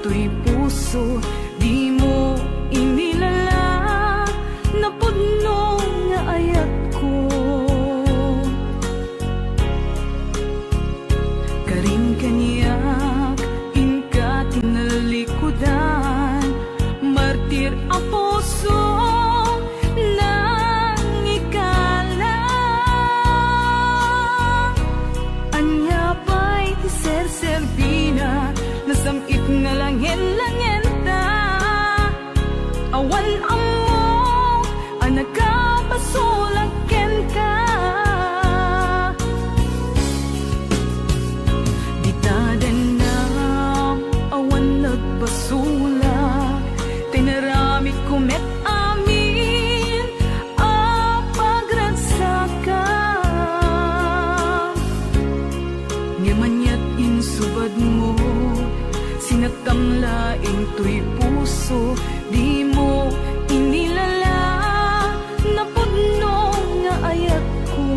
to'y puso, di mo inilala, napudno nga ayat ko. Karing kaniyak, inka tinalikudan, martir a puso, nang ikala. Anya pa'y tiser-serbina, nasamit nga langin-langin ta. Awan amo, anak ka, basulaken ka. Ditaden na, awan nagbasulak, tinaramit kumet amin, apagransakan. Ngamanyat insubad mo, sinagtamlaing to'y puso, di mo inilala, napudno nga ayat ko.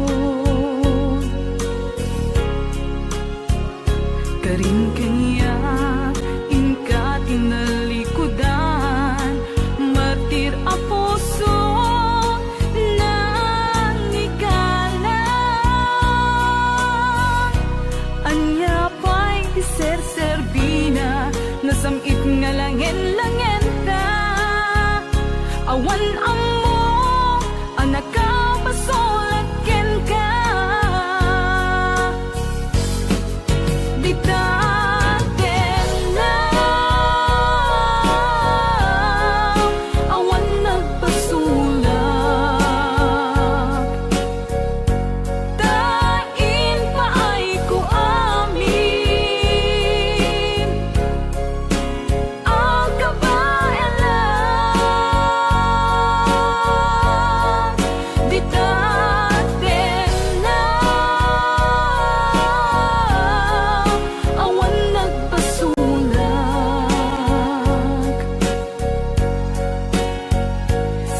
Karing kaniyak, inka tinalikudan, martir a puso, nang ikala. Anya pa'y tiser-serbina, nasamit nga langin-langin ta. Awan amo, anak ka, basulaken ka. Ditaden na, awan nagbasulak, tain paay ko amin, ang kabaelan. Ditaden na, awan nagbasulak,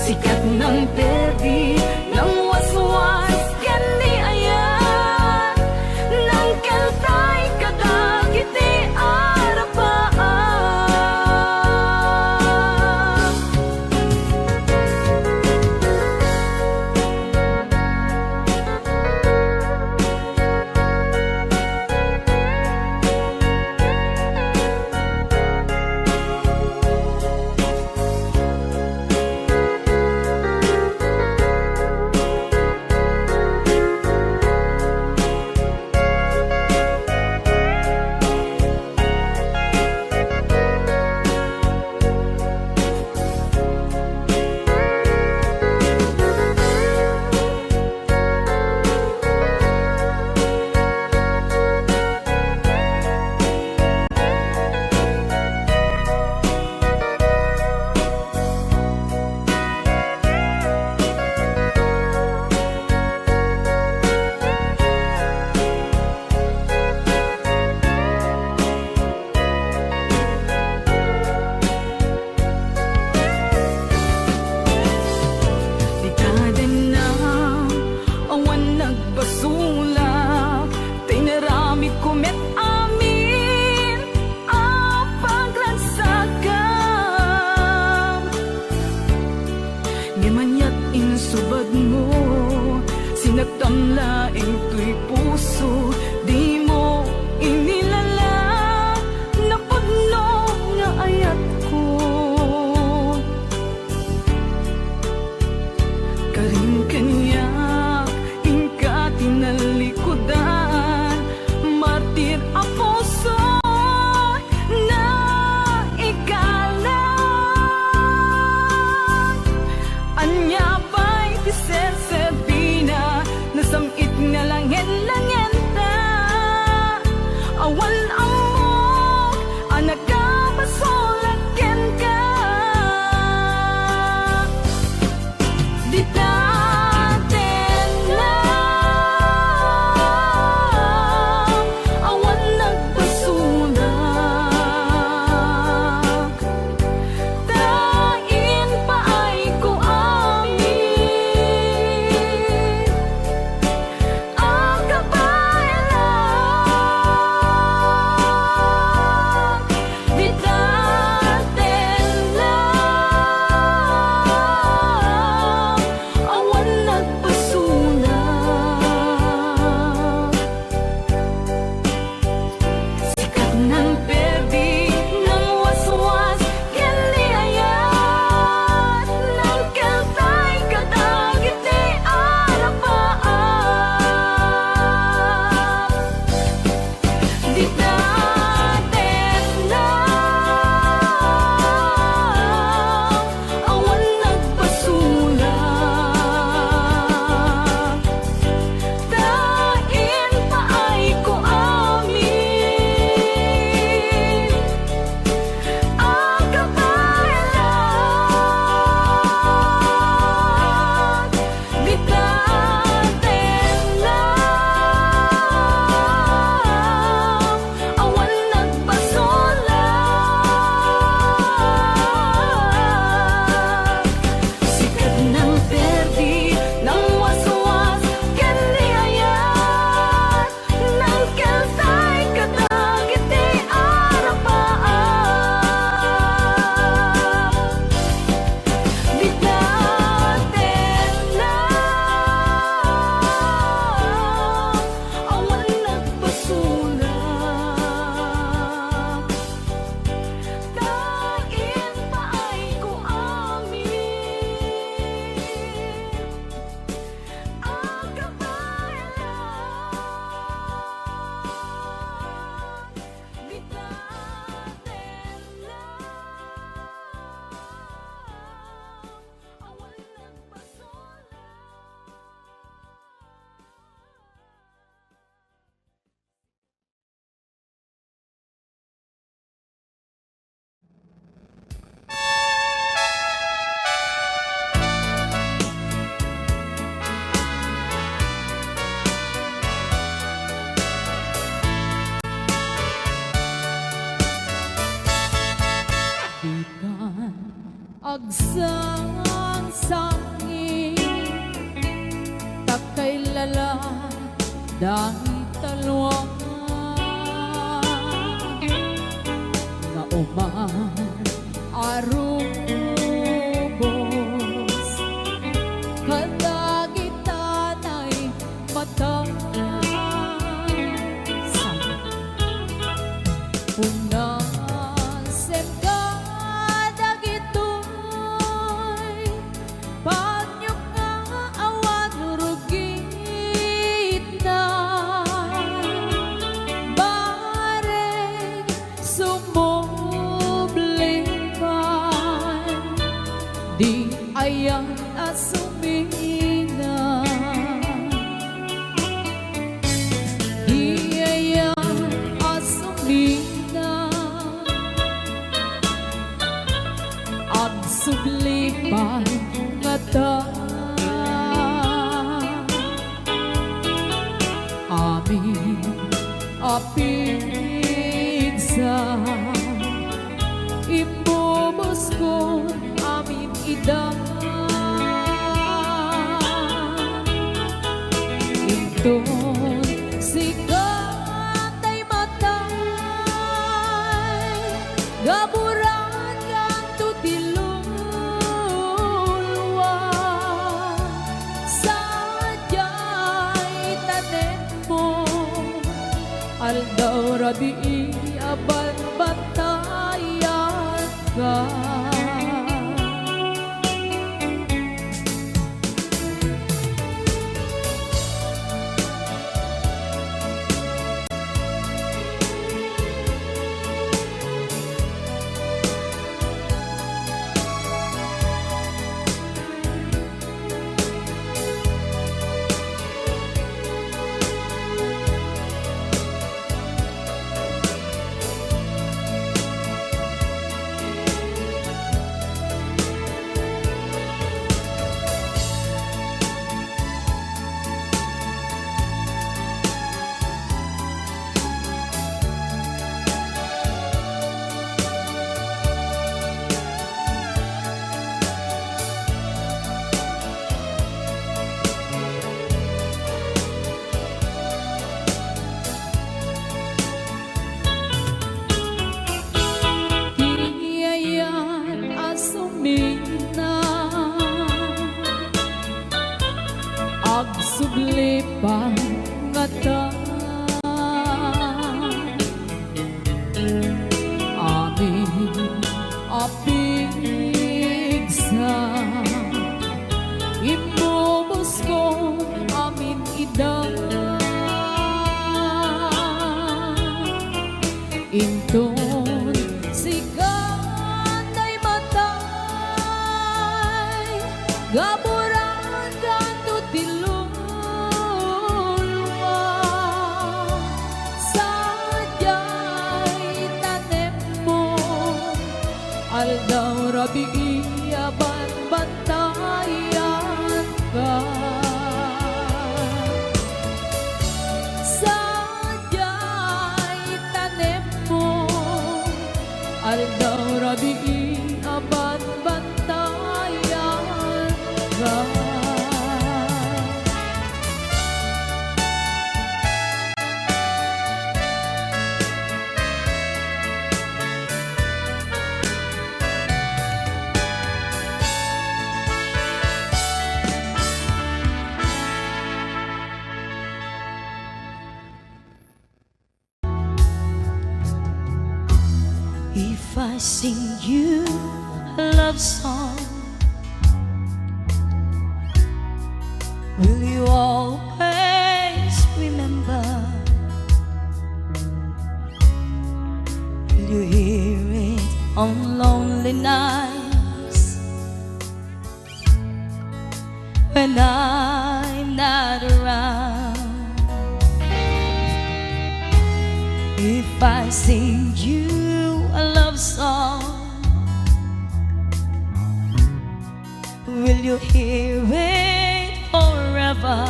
sikat ng perdi, ng waswas, kendi ayan, ng keltay kadagiti arapaan. Ditaden na, awan nagbasulak, tinaramit kumet amin, apagransakan. Ngamanyat insubad mo, sinagtamlaing to'y puso, di mo inilala, napudno nga ayat ko. Karing kaniyak, inka tinalikudan, martir a puso, na ikala. Anya pa'y tiser-serbina, nasamit nga langin-langin ta. Agsangsangin takay lala dahil talwa na uman arubos kadagitan ay mata punasen ka dagitoy panyok nga awan rugit na bareng sumublipan di ayan asumina di ayan asumina ang sublipan nga ta amin apigsa ibubos ko amin ida inton sikat ay matay gaburan kang tutilulwa sadyay tanen mo aldaw rabi aban batayan ka agsublipan nga ta amin apigsa imubos ko amin ida inton sikat ay matay gaburan kang tutilulwa sadyay tanem mo aldaw rabi aban bantayan ka sadyay tanem mo aldaw rabi aban bantayan ka. If I sing you a love song, will you always remember? Will you hear it on lonely nights when I'm not around? If I sing you a love song, will you hear it forever?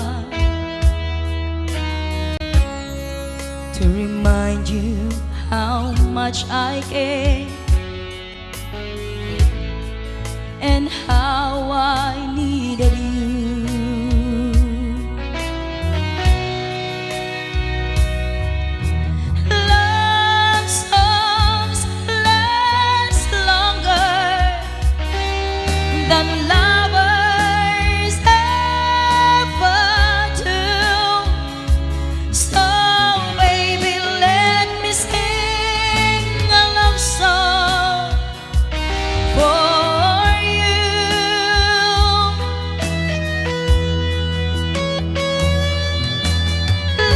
To remind you how much I care and how I needed you. Love songs last longer than lovers ever do. So baby, let me sing a love song for you.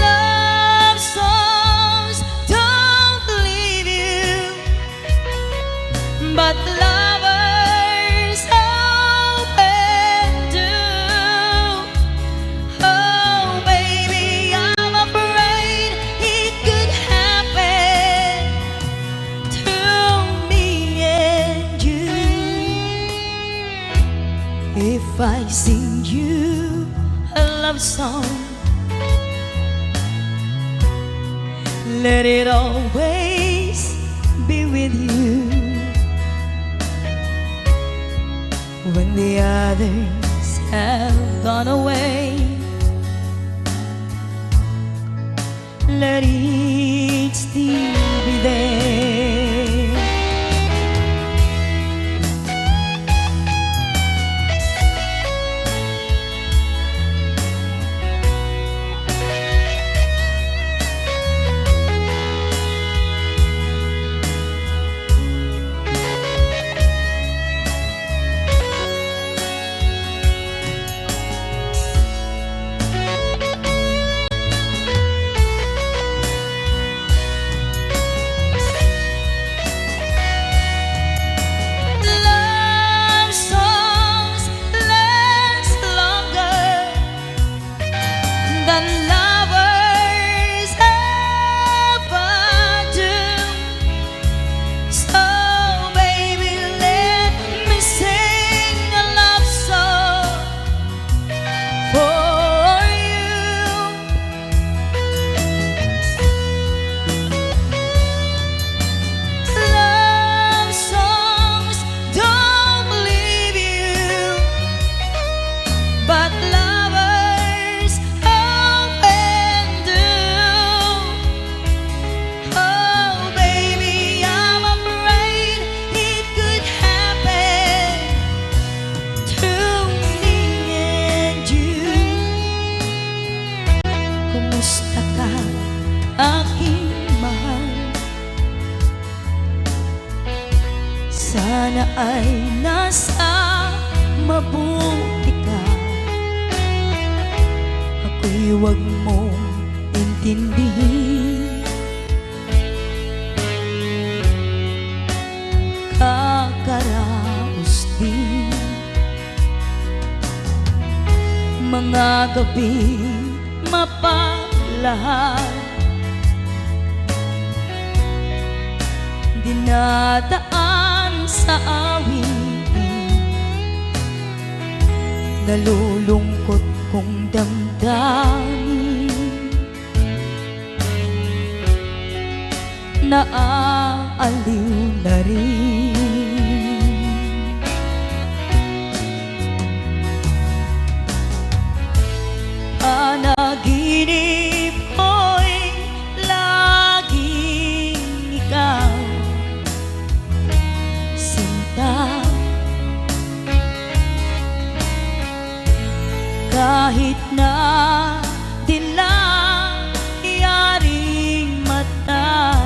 Love songs don't leave you, but lovers often do. Oh baby, I'm afraid it could happen to me and you. If I sing you a love song, let it always be with you. When the others have gone away, let it still be there. Love songs last longer than lovers ever do. So baby, let me sing a love song for you. Love songs don't leave you, but lovers often do. Oh baby, I'm afraid it could happen to me and you. Kumusta ka, aking mahal? Sana ay nasa mabuti ka. Ako'y huwag mong intindihin, kakaraos din. Mga gabi mapaglahat, dinadaan sa awitin, nalulungkot kong damdamin, naaaliw na rin. Panaginip ko'y laging ikaw, sinta. Kahit na dilaw yaring mata,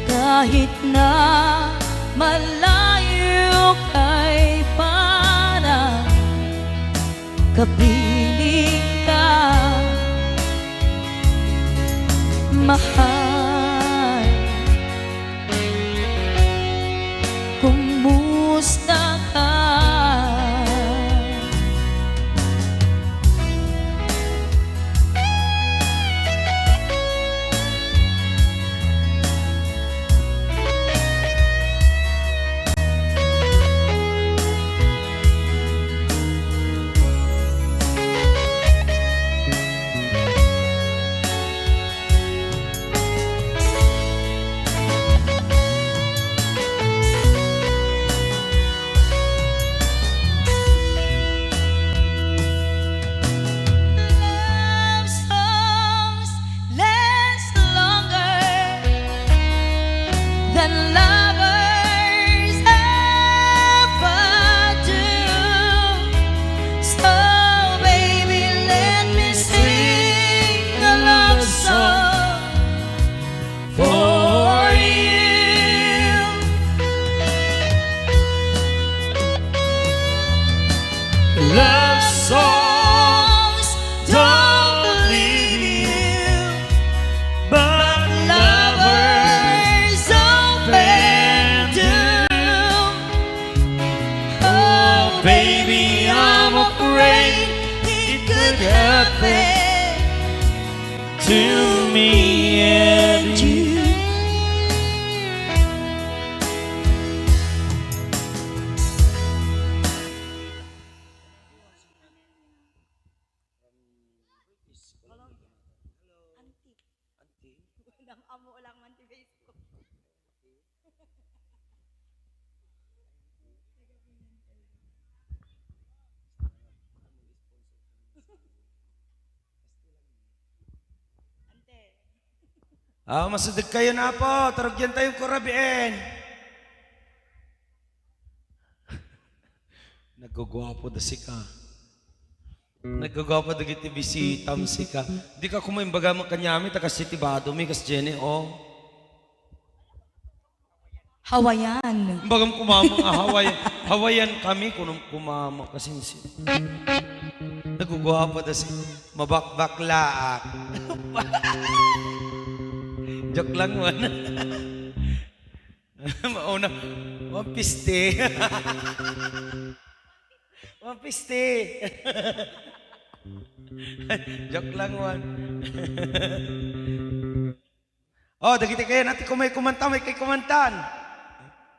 kahit na malayo kay parang kapiling ka, mahal. Kumusta ka? to me and you. Masudag kayo na po. Tarugyan tayong kurabien. Nagugwapo da si ka. Nagugwapo da giti bisitam si ka. Di ka kumain baga makanyami ta kasi tibado mi kas Jenny o. Hawaiian. Bagam kumama Hawaii. Hawaiian kami kunong kumama kasi si. Nagugwapo da si mabakbakla. Joke lang man. Mauna, mampiste. Mampiste. Joke lang man. Oh, dagiti kayo natin kung may kumanta, may kay kumantan.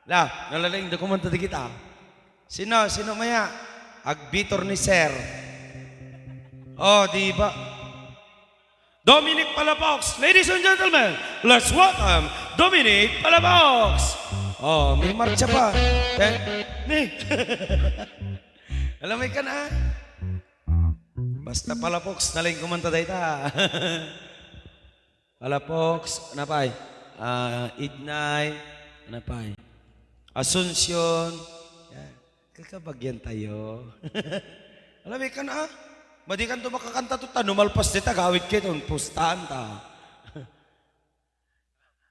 La, nalalaing da kumanta di kita. Sino maya? Agbitor ni Sir. Oh, di ba? Dominic Palafox, ladies and gentlemen, let's welcome Dominic Palafox. Oh, may marcha pa. Ni. Alam mo ka na. Basta Palafox, naling kumanta dahi ta. Palafox, napay? Ignay, napay? Asuncion. Yan. Kakabagyan tayo. Alam mo ka na. Madikan to makakanta to ta, numalpas dita, gawid kayo, pustahan ta.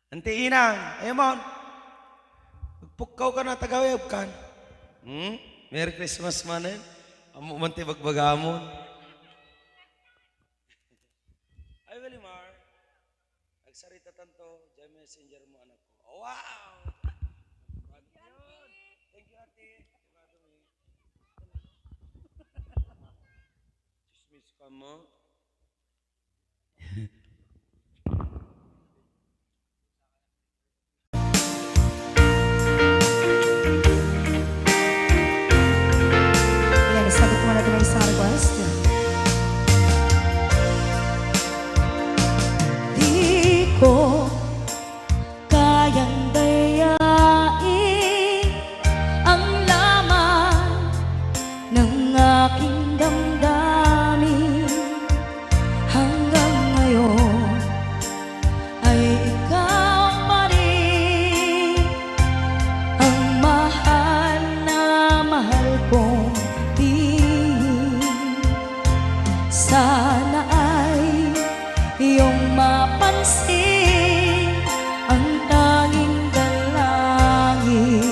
Ante inang, ayamon, magpukaw ka na, tagawayab kan. Merry Christmas manin, amumante bagbagamon. Ay, Welimar, nagsarita tanto, dyan messenger mo anak ko. Oh, wow! Thank you, ate. Kamu Ayan, sagot mo natin ang isang request. Di ko kayang dayain ang laman ng aking damdamin. Hanggang ngayon ay ikaw pa rin ang mahal na mahal kong tingin. Sana ay iyong mapansin ang tanging dalangin.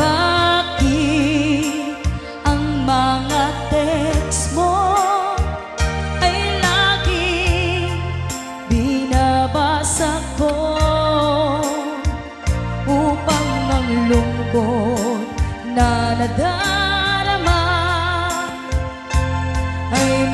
Bakit ang mga text mo ay laging binabasa ko upang ang lungkot na nadarama ay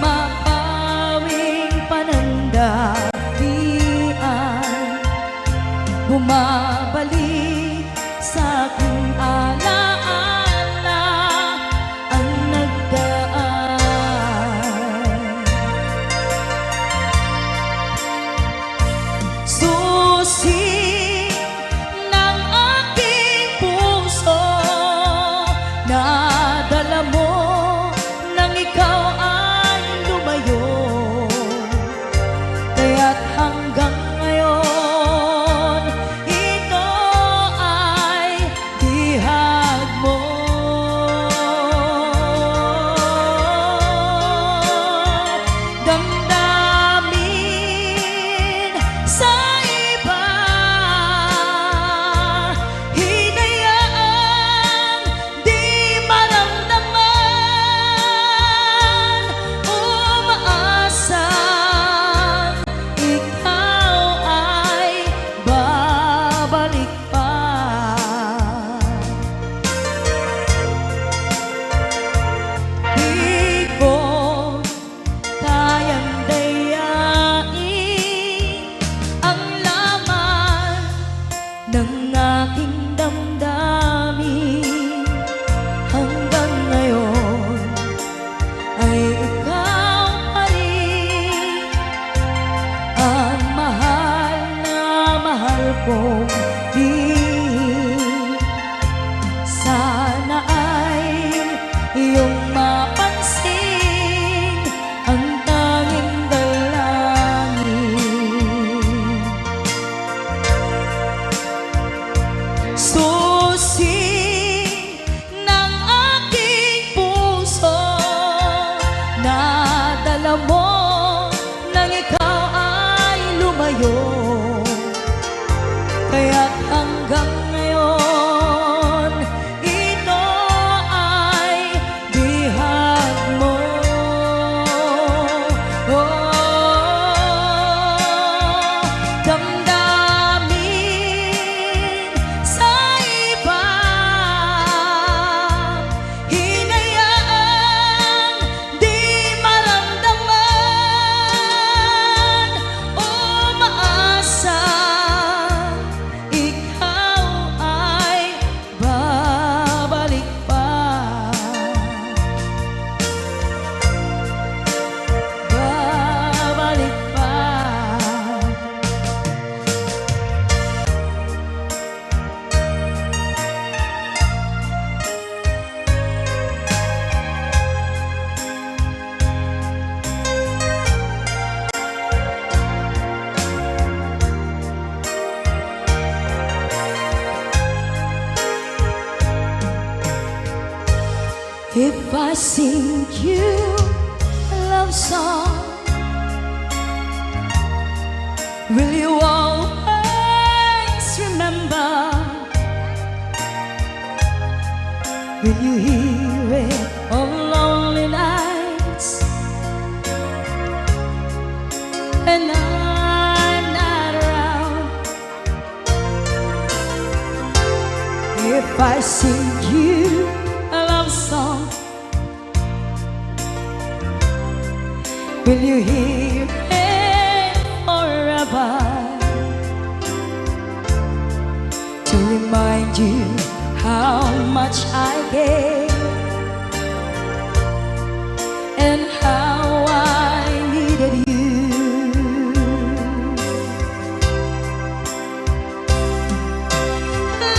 alam mo nang ikaw ay lumayo, kaya't hanggang ngayon ito ay bihag mo. Damdamin sa iba, hinayaan di maramdaman, umaasa ikaw ay babalik pa, babalik pa. If I sing you a love song, will you always remember? Will you hear it on lonely nights and I'm not around? If I sing you a love song, will you hear it forever? To remind you how much I gave and how I needed you.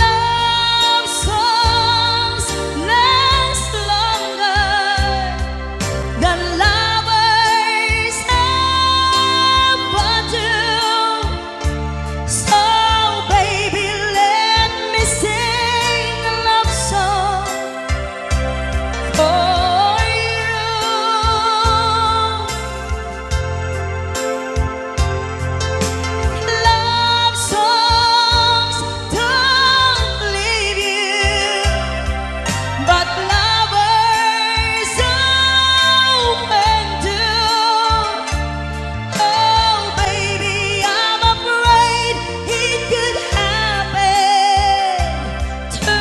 Love songs last longer than lovers ever do. So baby, let me sing a love song for you. Love songs don't leave you, but lovers often do. Oh baby, I'm afraid it could happen to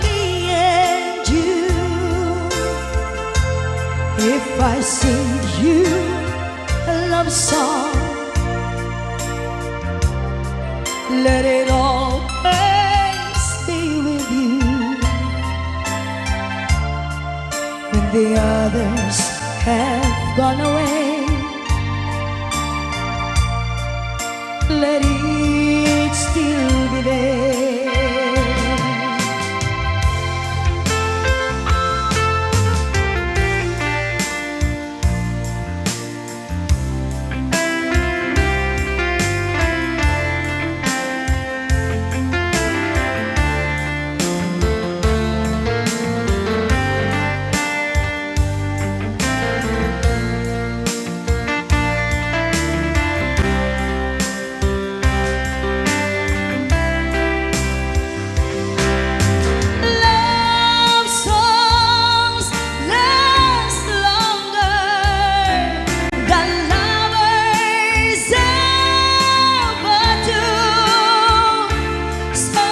me and you. If I sing you a love song, let it always stay with you. When the others have gone away, let it still be there. Love songs last longer than lovers ever do. So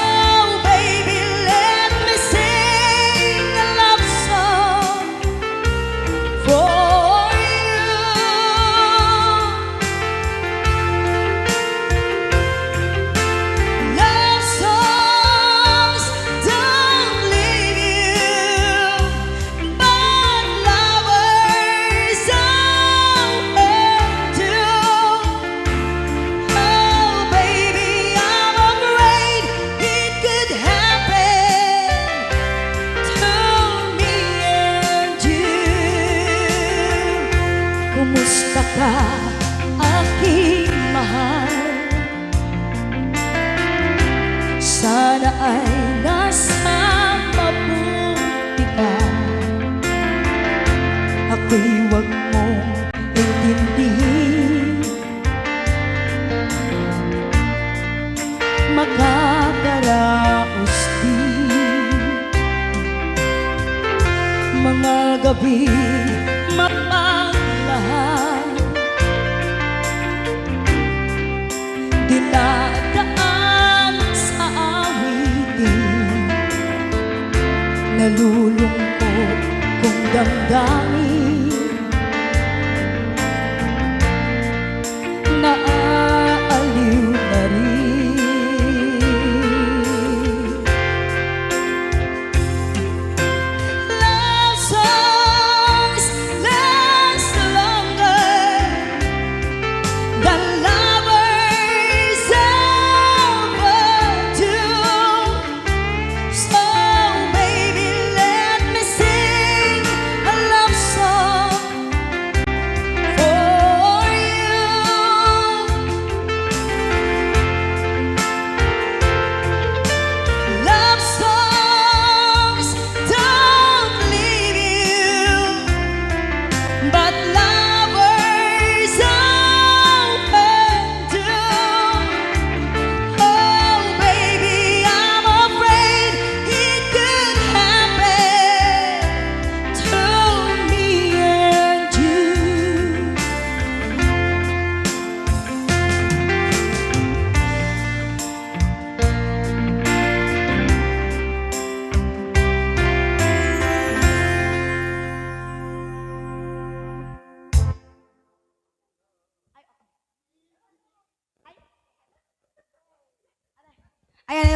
baby, let me sing a love song for you. Love songs don't leave you, but lovers often do. Oh baby, I'm afraid it could happen to me and you. Kumusta ka, aking mahal? Sana ay nasa mabuti ka. Ako'y wag mong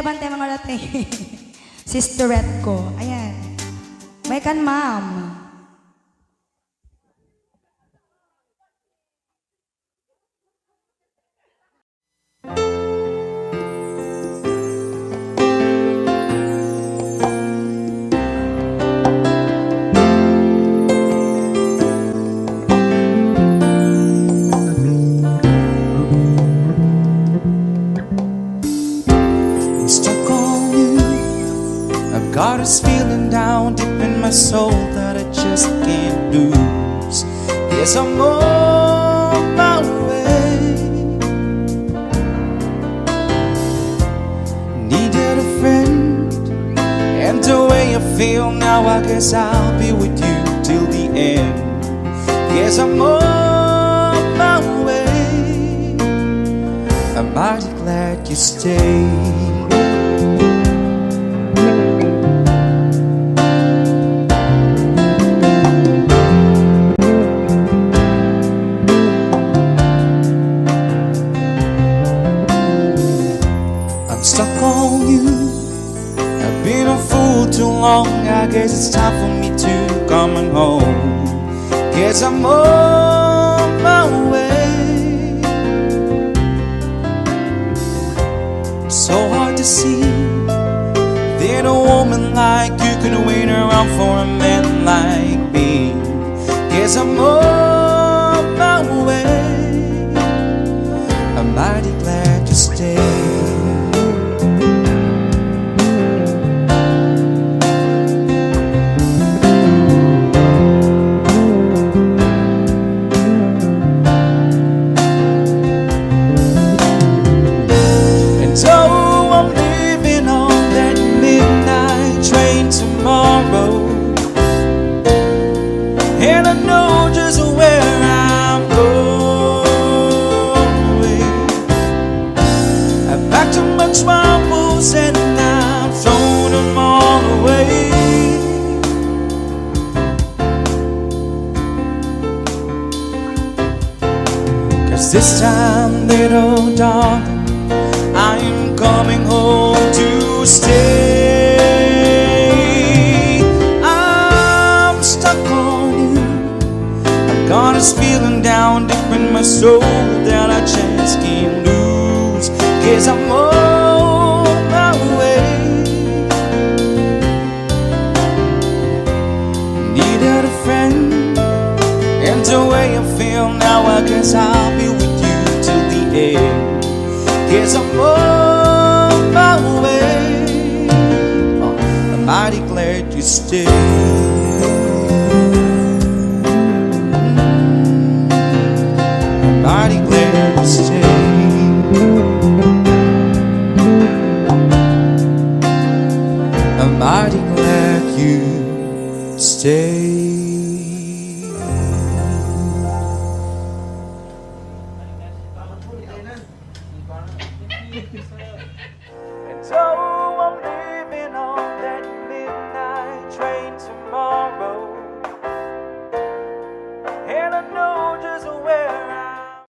bante mga dati. Sisterette ko. Ayan. May kan, ma'am. I'm stuck on you. I've got this feeling down deep in my soul that I just can't lose. Yes, I'm on my way. Needed a friend, and the way I feel now, I guess I'll be with you till the end. Yes, I'm on my way. I'm mighty glad you stayed. I'm stuck on you. I've been a fool too long. I guess it's time for me to come on home. Guess I'm on my way. So hard to see that a woman like you can wait around for a man like me. Guess I'm on my way. I'm mighty glad you stayed. So I'm leaving on that midnight train tomorrow, and I know just where I'm going. I packed up my troubles and I've thrown them all away. 'Cause this time, little darling, I'm coming home to stay. I'm stuck on you. I've got this feeling down deep in my soul that I just can't lose. 'Cause I'm on my way. Needed a friend, and the way I feel now, I guess I'll be with you till the end. Guess I'm on my way. I'm mighty glad you stayed. I'm mighty glad you stayed. I'm mighty glad you stayed. And so I'm leaving on that midnight train tomorrow, and I know just where I'm.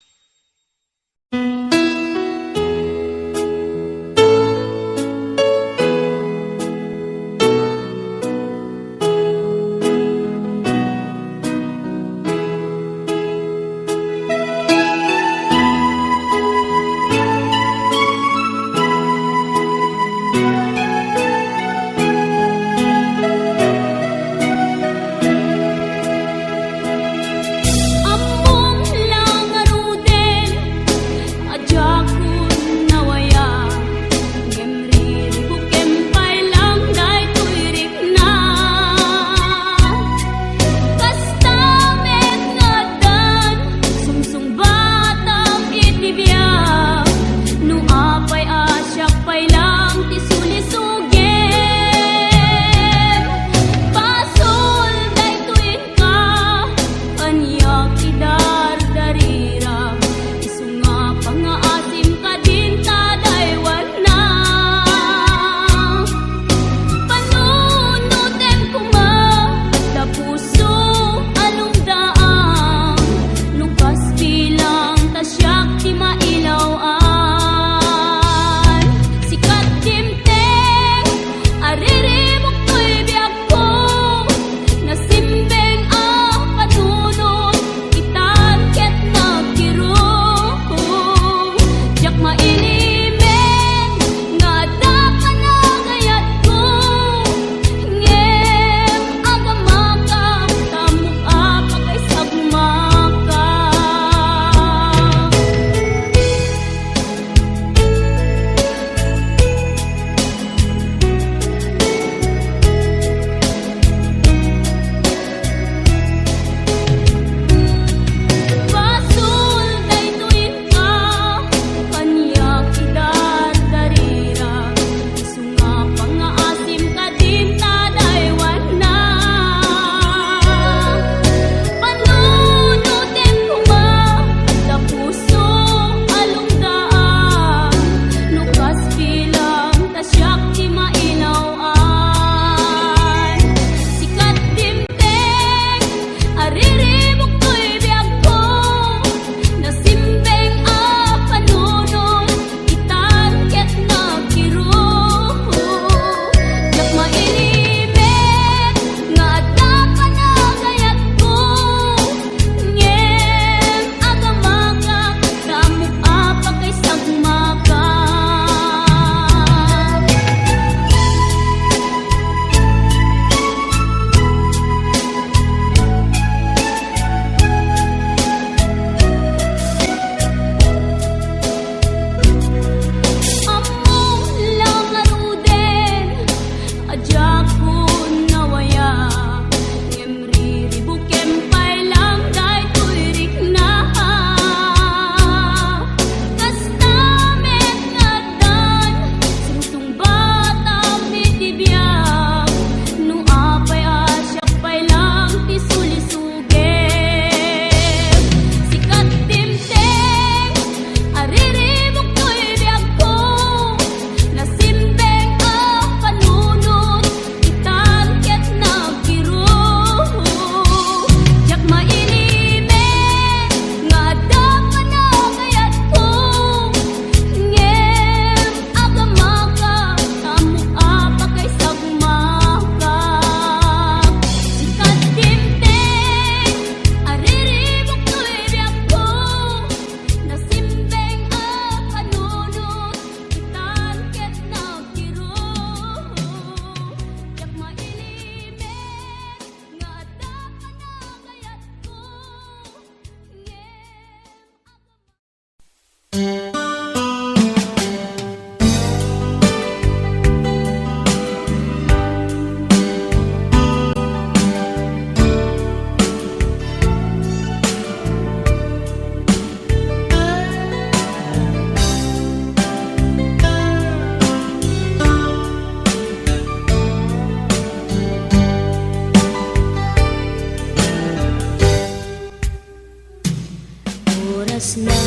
oras na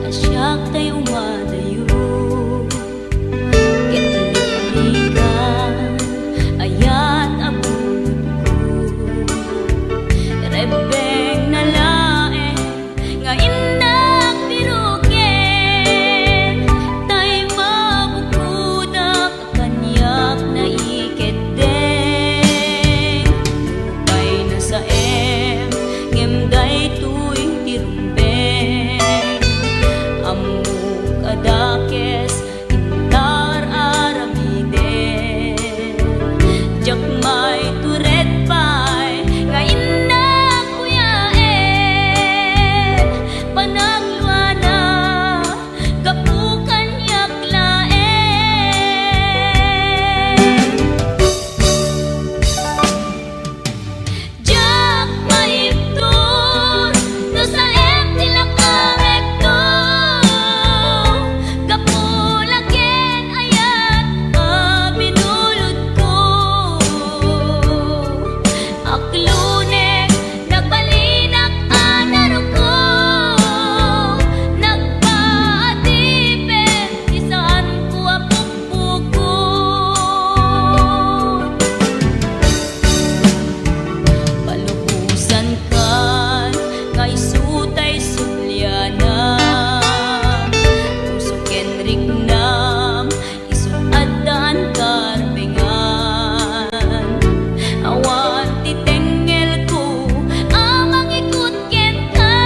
asyak tayo madayo. Kitalikan ayat abun ko. Rebeng na lae nga indak biruken. Tay mabukudak kanyak na iketeng. Lupay na sa ngemday tuwing tirumbeng. Amuk adakes intar aramiden. Jakmay turet pay nga indak kuyaen. Panagluana kapukan yaklaen. Jak maiptur no sa tilakamek to. Kapulaken ayat binulod ko. Aklunek nagbalinak anaro ko. Nagpaatipin isaan ko apukpukon. Palubusan kan nga isutay sulyana. Puso kenrik nam isuadan karbengan. Awan titengel ko amang ikut ken ka.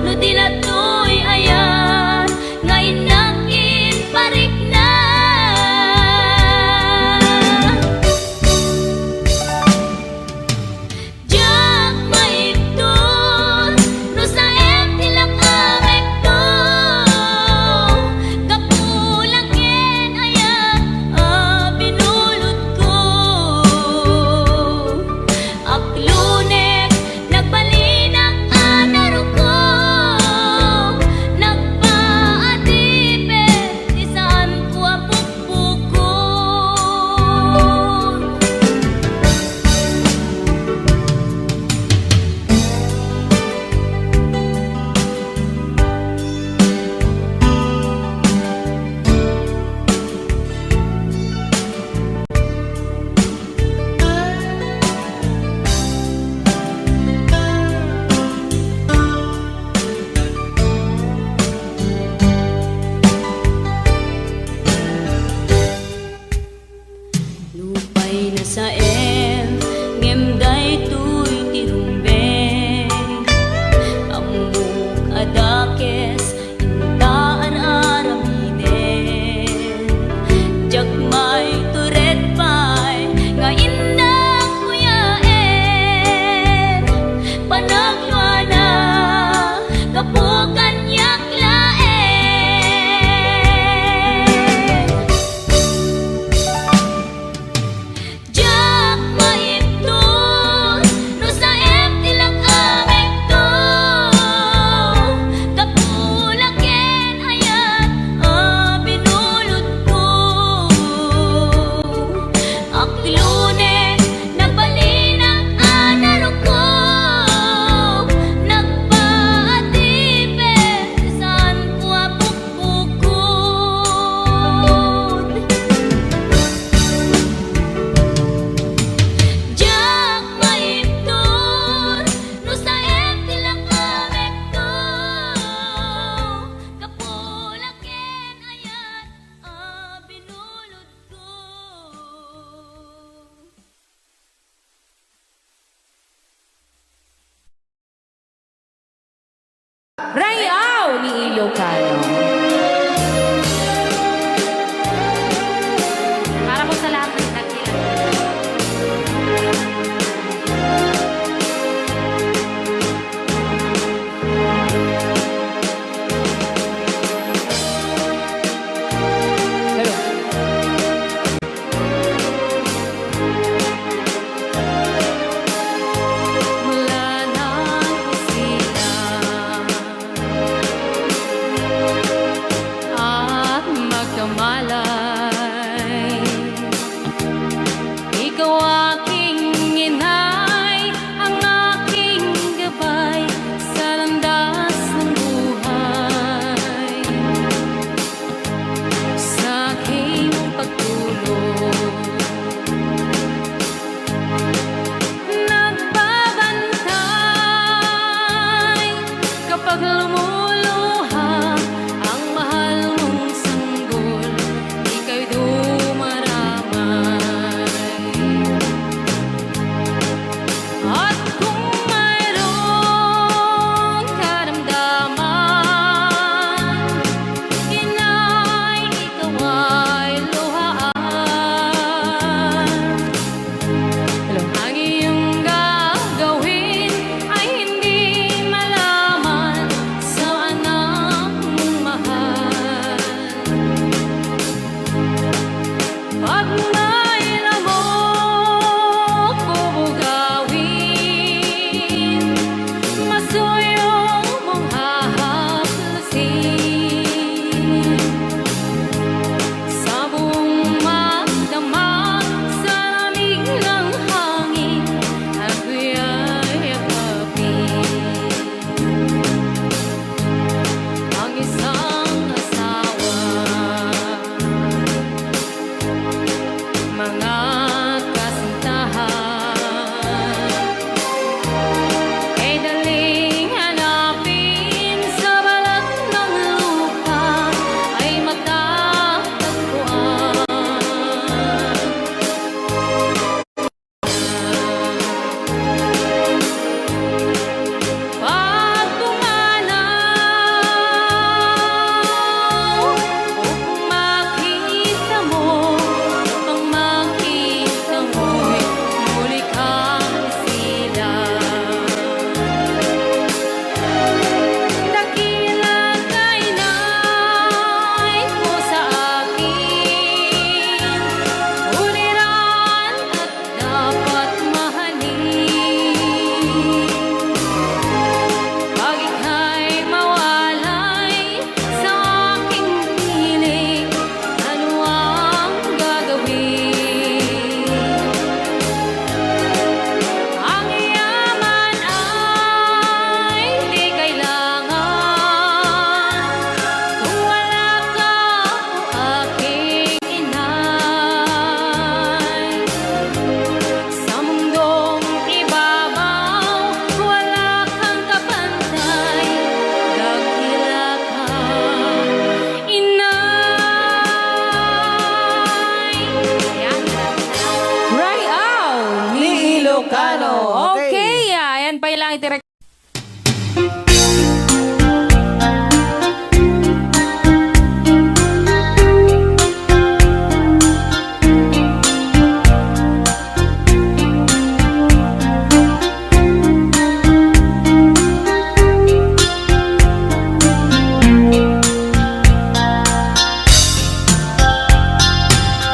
No dilatoy ayan nga inakin parik na. Jak maiptur no sa tilakamek to. Kapulaken ayat binulod ko. Aklunek nagbalinak anaro ko. Nagpaatipin isaan ko apukpukon. Lupay na sa ngemday tuy tirumbeng. Amuk adakes intaan aramiden. Jakmay turet pay nga indak kuyaen. Panagluana kapukan yaklaen. Jak maiptur no sa tilakamek to. Kapulaken ayat binulod ko. Aklunek nagbalinak anaro ko. Nagpaatipin isaan ko apukpukon. Jak maiptur no sa tilakamek to. Kapulaken ayat binulod ko. Rayaw ni Ilocano. Para po sa lahat ng nagkilang. Hello. Mula nang isilang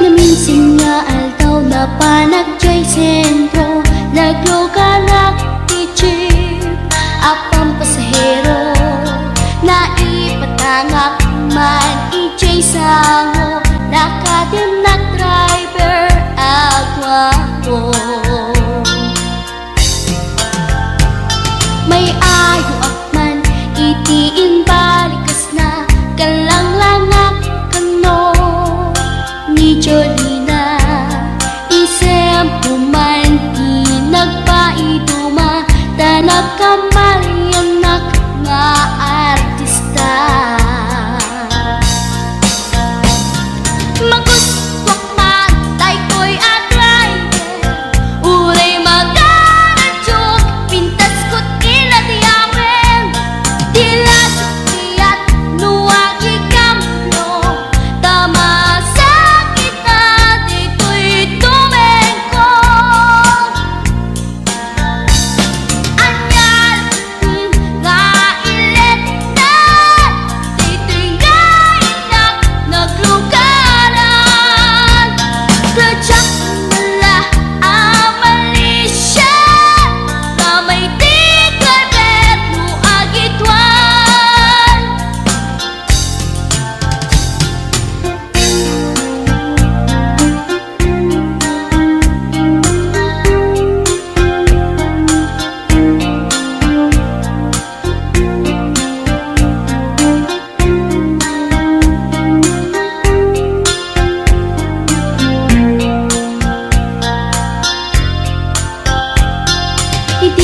Naminsan nga aldaw na panagjay sentro Nagluganak ti jeep Apang pasahero Na ipatangak man ijay sango Nakadim na driver agwapo May ayo akman itiin balikas na Kalanglangak kano ni Jolina Isem puman di nagpaiduma Tanag kamalyanak nga artista Magustok matay ko'y atray Uray magaradyok Pintas ko't iladiyawen Tila sukiyat nuwag ikamlo Tama sa kita dito'y tumengko Anyal nga ilet na Dito'y nga inak naglugaran Kladyak nala amalisya Na may tigarbet mo agitwan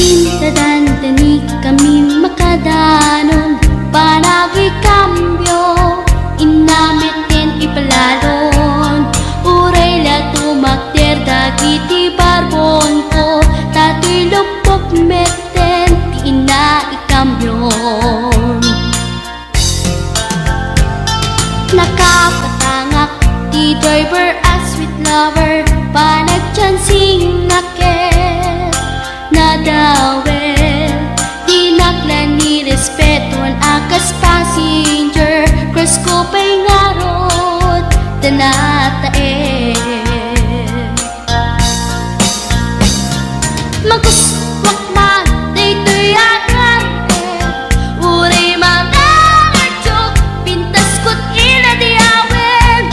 Idintadantani kami makadanon Panagi kambyo Inamitin ipalalon Uray la tumakder dagiti barbon ko Tato'y lupok meten Ti ina ikambyon Nakapatangak di driver as sweet lover Panagchansing naket Nadawel Di naklan ni respeton akas passenger Cross ko pa'y ngarot Tanatae Maguswak man dito'y agante Uray magaradyok Pintas ko't iladiyawen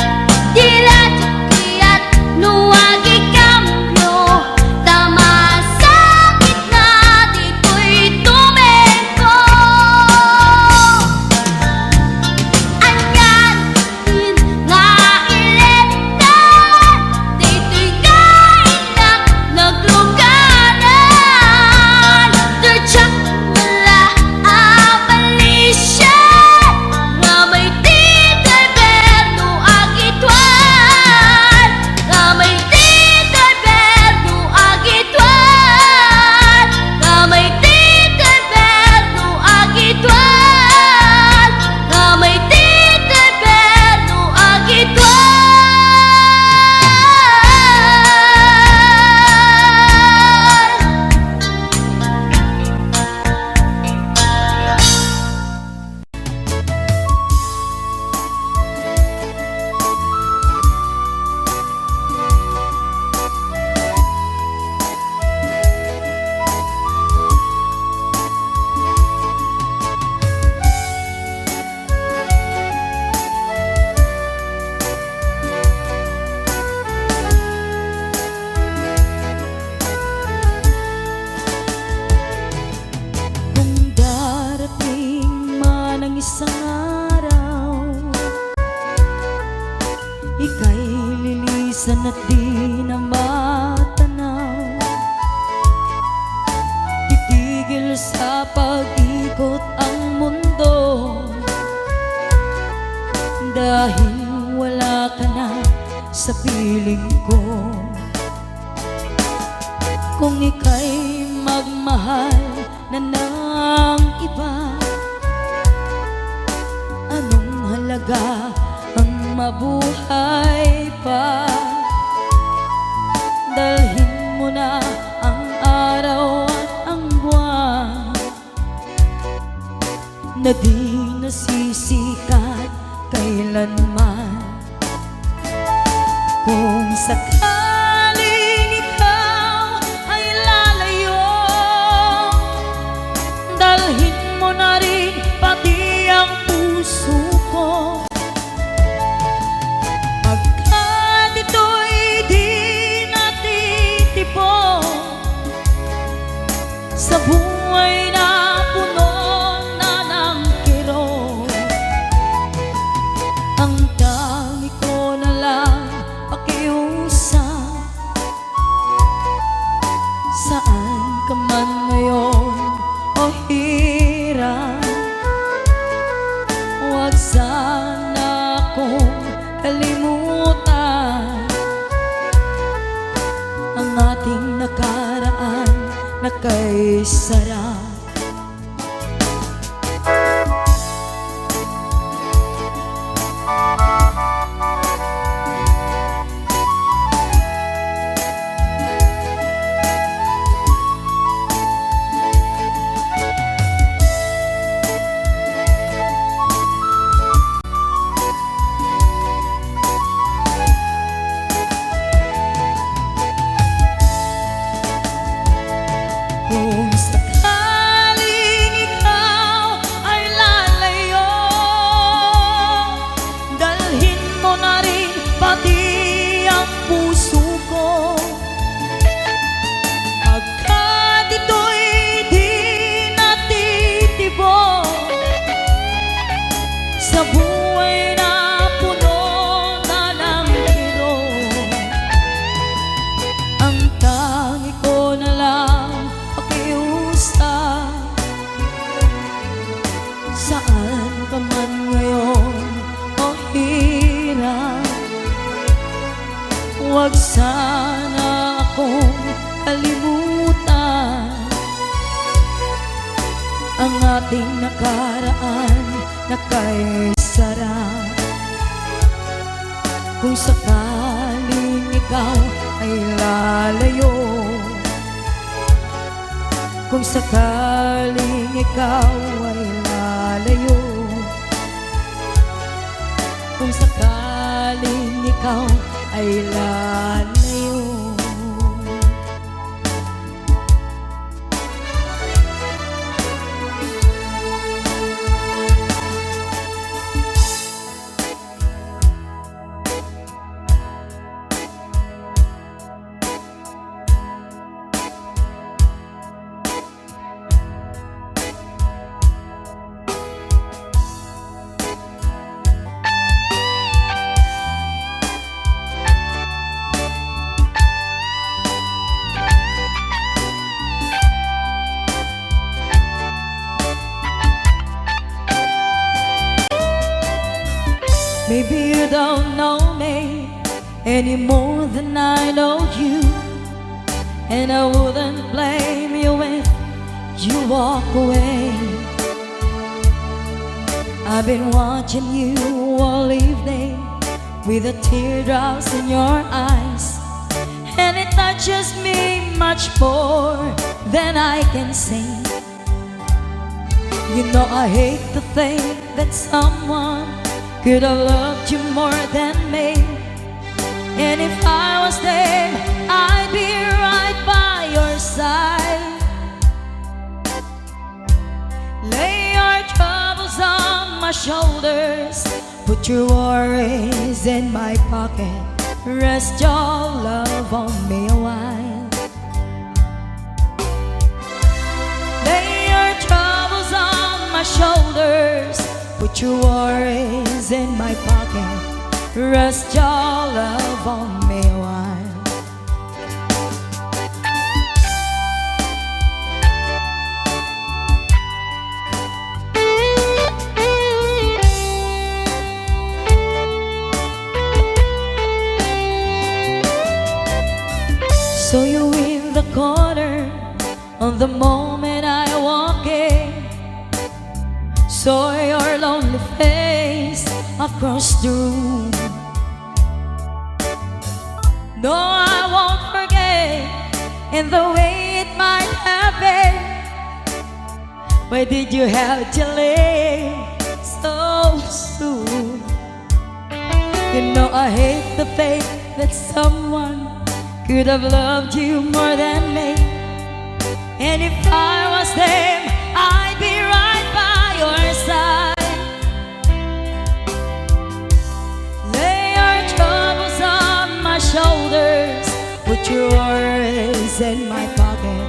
Tila tsukiyat nuwag ikamlo Tama sa gitna dito'y tumengko Anyan din nga ilet na Dito'y kainak naglugaran Tadyak nala amalisya Nga may tigayberno agitwan Nga may tigayberno agitwan Nga may tigayberno agitwan Nga may tigayberno agitwan Kung darating man ang isang araw Ika'y lilisan at di na matanaw Titigil sa pag-ikot ang mundo Dahil wala ka na sa piling ko Kung ika'y magmahal na ng iba mabuhay pa. Dalhin mo na ang araw at ang buwan na di nasisikat kailanman. Kung sakaling ikaw ay lalayo, dalhin mo na rin pati ang puso ko. Pagkat ito'y di natitipon sa buhay na puno na ng kirot, ang tangi ko na lang pakiusap. Saan ka man ngayon o hirap, huwag sana akong kalimutan ang ating nakaraan na kay sarap. Kung sakaling ikaw ay lalayo, dalhin mo na rin pati ang puso ko. Pagkat ito'y di natitibok sa buhay na puno na ng kirot, ang tangi ko na lang pakiusap. Saan ka man ngayon o hirap, huwag sana akong kalimutan ang ating nakaraan na kay sarap. Kung sakaling ikaw ay lalayo, kung sakaling ikaw ay lalayo, kung sakaling ikaw ay lalayo. Maybe you don't know me any more than I know you, and I wouldn't blame you if you walk away. I've been watching you all evening with the teardrops in your eyes, and it touches me much more than I can say. You know I hate to think that someone could have loved you more than me, and if I was there, I'd be right by your side. Lay your troubles on my shoulders, put your worries in my pocket, rest your love on me a while. Lay your troubles on my shoulders, put your worries in my pocket, rest your love on me a while. So you in the corner on the moment I walk in, saw your lonely face across the room. No, I won't forget in the way it might have been. Why did you have to leave so soon? You know I hate the fact that someone could have loved you more than me. And if I was them, I'd be right by your side. Lay your troubles on my shoulders, put your worries in my pocket,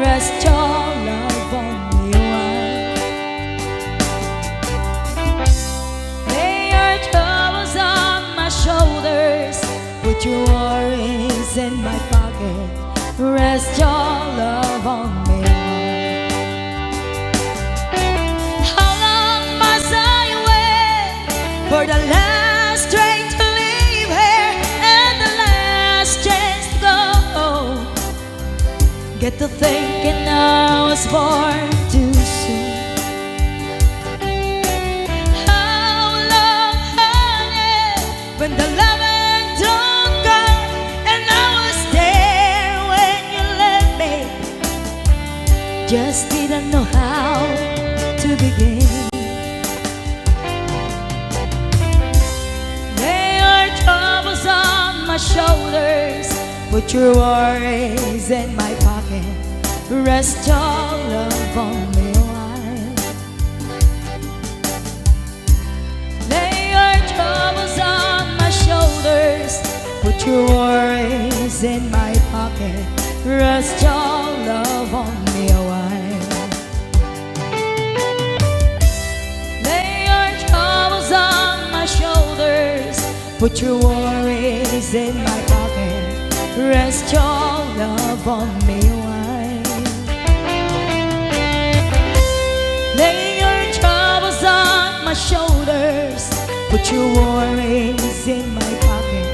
rest your love on me while. Lay your troubles on my shoulders, put your worries in my pocket, rest your love on me. How long must I wait for the last train to leave here and the last chance to go? Get to thinking I was born too soon. How long, honey, when the loving don't come and I was there when you left me, just didn't know how to begin. Lay your troubles on my shoulders, put your worries in my pocket, rest your love on me a while. Lay your troubles on my shoulders, put your worries in my pocket, rest your love on me a while. Lay your troubles on my shoulders, put your worries in my pocket, rest your love on me a while. Lay your troubles on my shoulders, put your worries in my pocket,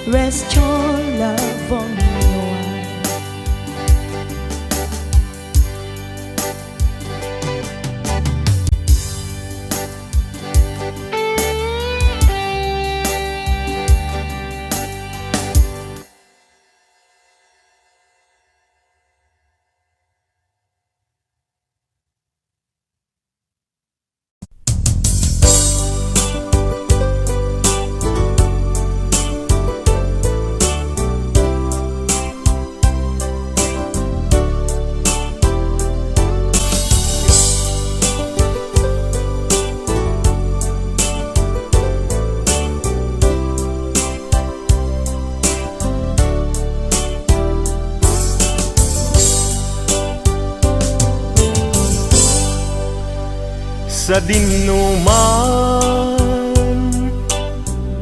rest your love on me a while. Sa dinuman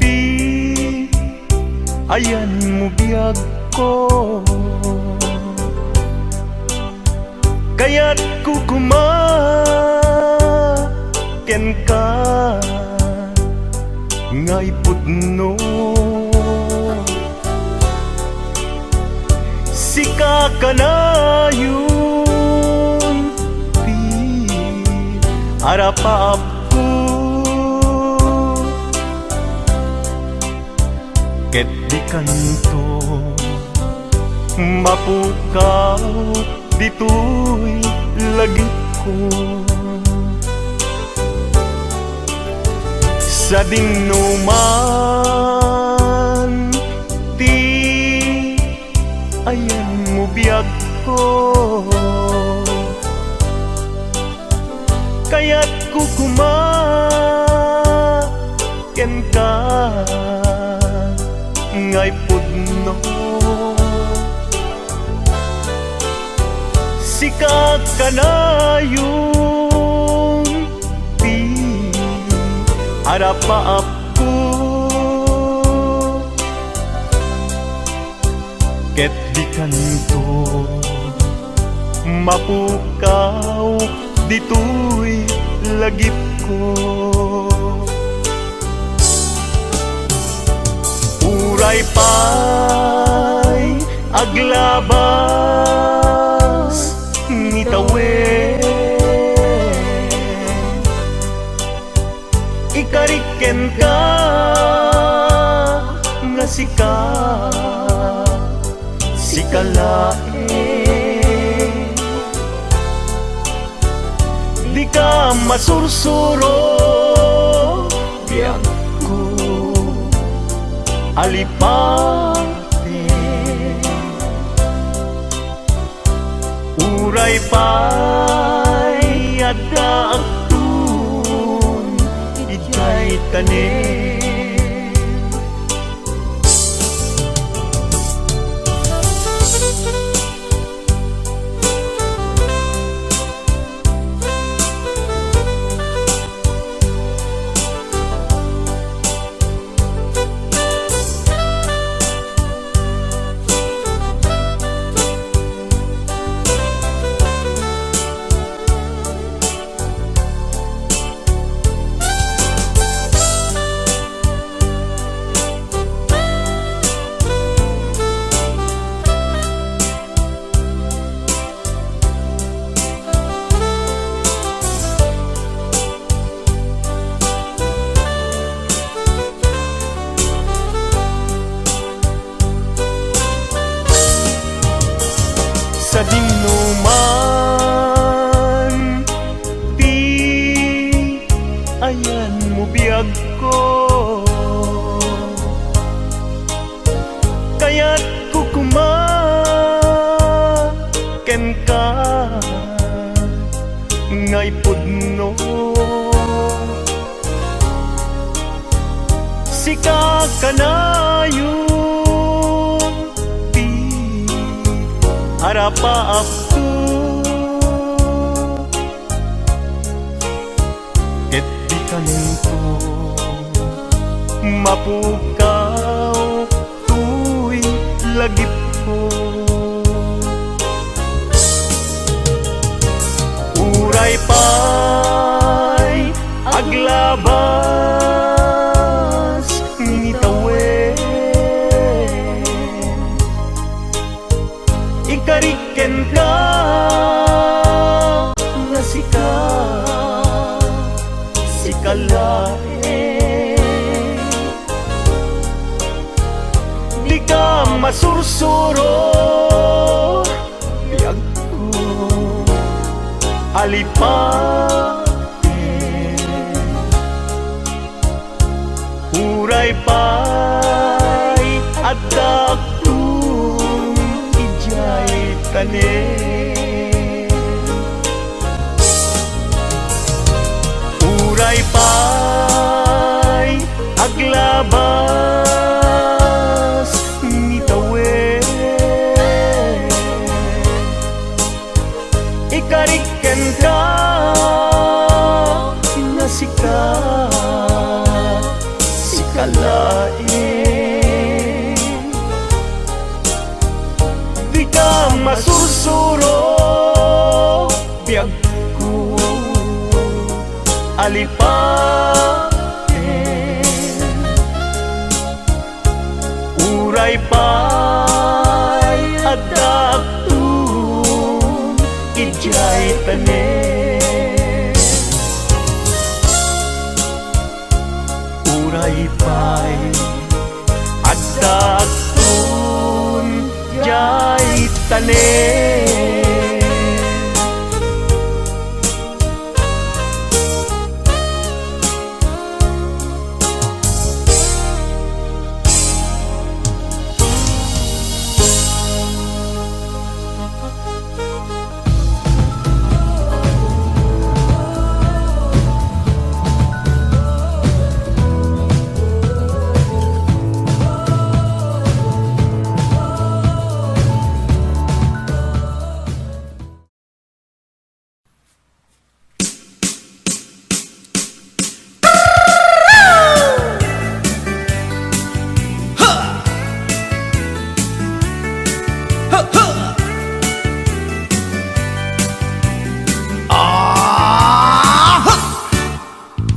di ayan mo biyag ko, kaya't kukumaken ka ngay pudno. Sika ka na yun harapap ko, ket di kanto mapukaw dito'y lagit ko. Sa dinuman ti ayan mo biyag ko, kaya't kukumaken ka ngay pudno. Sikat ka na yung harapaap ko, ket di kanto mapukaw dito'y lagip ko. Uray pa'y aglabas nitawen, ikariken ka nga sikat kalain. Di ka masursuro, biyak ko alipate. Uray pa'y ada agtun, ika'y tanin. Sa dinuman, di ayan mo biyag ko. Kaya't kukumaken ka ngay pudno. Sika ka na yung harapa aku ket di kanto mapukaw tuy lagip ko. Uray pa'y aglabas ngitawen, ikariken ka nga sikalain. Di ka masursuro, biyag ko alipatin. Uray pa'y adak tanin. Uray pa'y aglabas ngitawen, ikariken ka nga sikalain. Di ka masursuro, biyag ko alipatin. Uray pa'y adaptun, ijay tanin. Uray pa'y adaptun, jay tanin.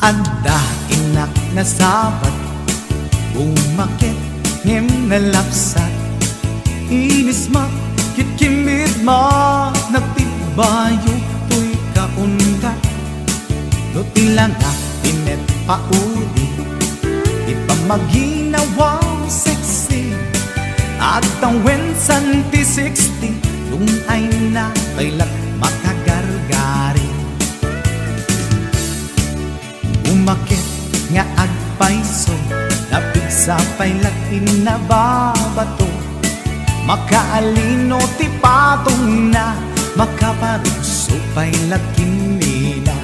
Anda inak na sabat, umakit ngem na lapsat. Inis ma, kitkimid ma, nagtibayo to'y kaunda. Dutila nga pinet pauli, di pa maginawang sexy. At tawen san ti 60 Nung ay na kailat makagargari Umakit nga agpaiso Napigsa pailat inababato Makaalino ti patong na Makaparuso pailat kinila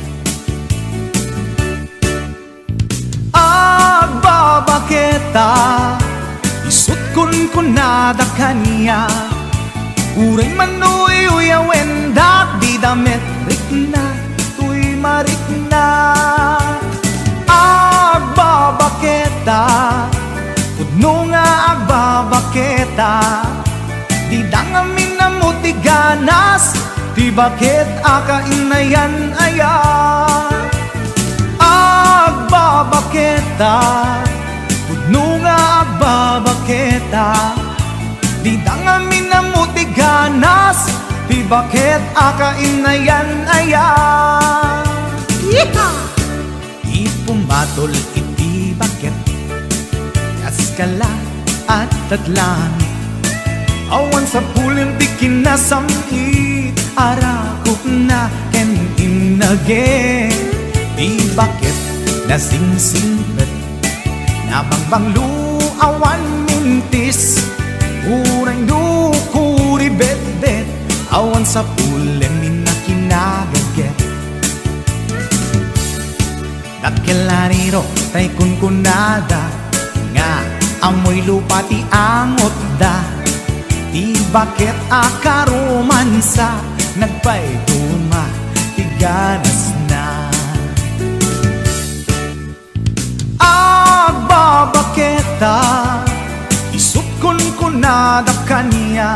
Agbabaketa Isut kun kunada kaniya Uray manuy uyawen dak di damit rikna Tuy marikna Agbabaketa Udno nga agbabaketa Di dangamin na mutiganas Di bakit akainayan aya Agbabaketa Udno nga agbabaketa Di dangamin na mutiganas Di bakit akainayan aya Di pumatol iti bakit Kaskala at tatlangit Awan sa pulin di kinasamit Arakok na ken inage Di bakit nasingsingpet Nabangbanglu awan mintis Uray dukuri bet-bet Awan sa pulin minakinagaget Dakelariro tay kunkunada Nga amoy lupa ti angot da Di bakit akaromansa Nagpaituma Tiganas na Agbabaketa Isut kun kunada kaniya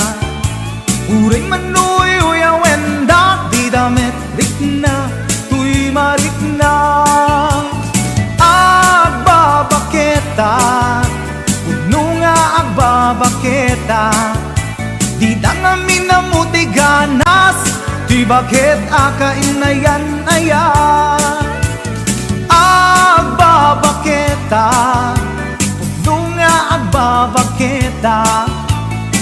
Uray manuy uyawen dak di damit rikna Tuy marikna Agbabaketa Udno nga agbabaketa Di dangamin na mutiganas Di bakit akainayan aya Agbabaketa Udno nga agbabaketa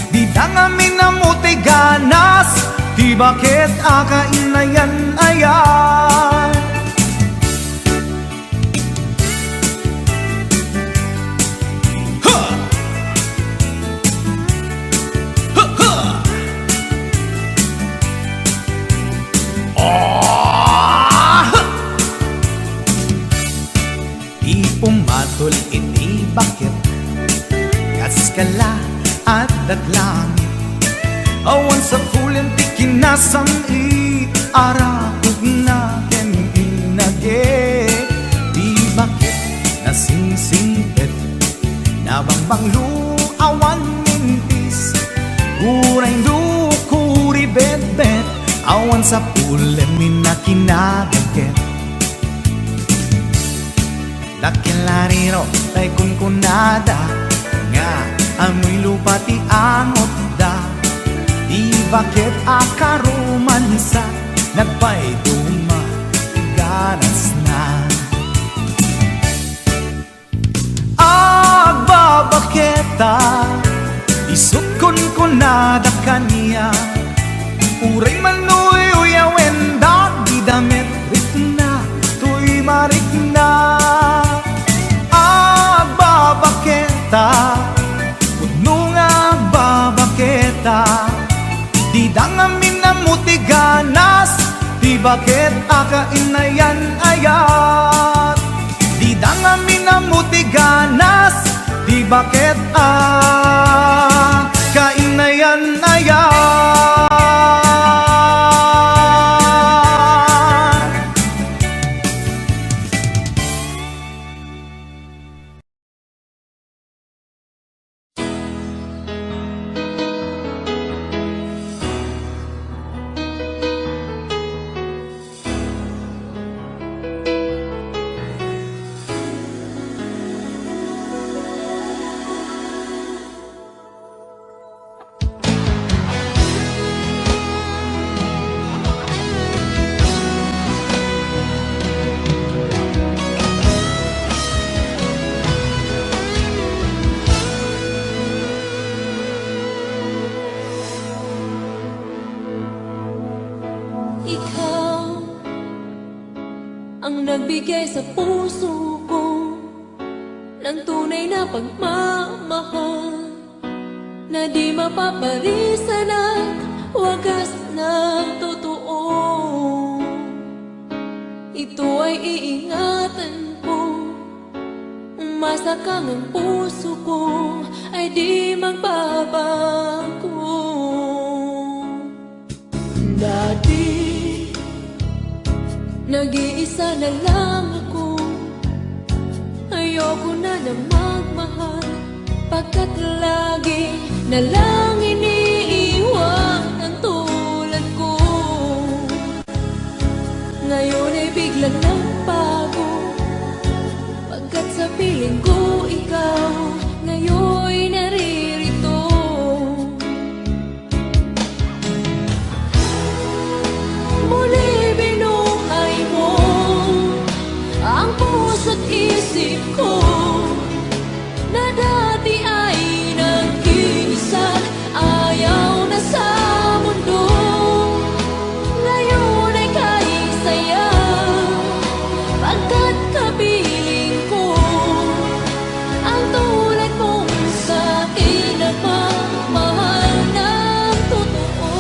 Di dangamin na mutiganas Di bakit akainayan aya Pumatol iti bakit Kaskala at daglangit Awan sa pulin ti kinasamit Arakog na ken inage Di bakit nasingsingpet Nabangbanglu awan mintis Uray dukuri bet-bet Awan sa pulin minakinagaget Dakelariro tay kunkunada Nga amoy lupa ti angot da Di bakit akaromansa Nagpaituma Tiganas na Agbabaketa Isut kun kunada kaniya Uray manuy uyawen dak di damit rikna Tuy marikna Agbabaketa Udno nga agbabaketa Di dangamin na mutiganas Di bakit akainayan ayat Di dangamin na mutiganas Di bakit akainayan ayat ang nagbigay sa puso ko ng tunay na pagmamahal na di mapapalisan at wagas na totoo. Ito ay iingatan ko, umasa kang ang puso ko ay di magbabago. Dati nag-iisa na lang ako, ayoko na na magmahal, pagkat lagi na lang iniiwan ang tulad ko. Ngayon ay biglang nagbago, pagkat sa piling ko ikaw ngayon naririto. Muli binuhay mo ang puso't isip ko na dati ay nag-iisa't ayaw na sa mundo. Ngayon ay kahit saya, pagkat kapiling ko ang tulad mong sa'kin nagmamahal ng totoo.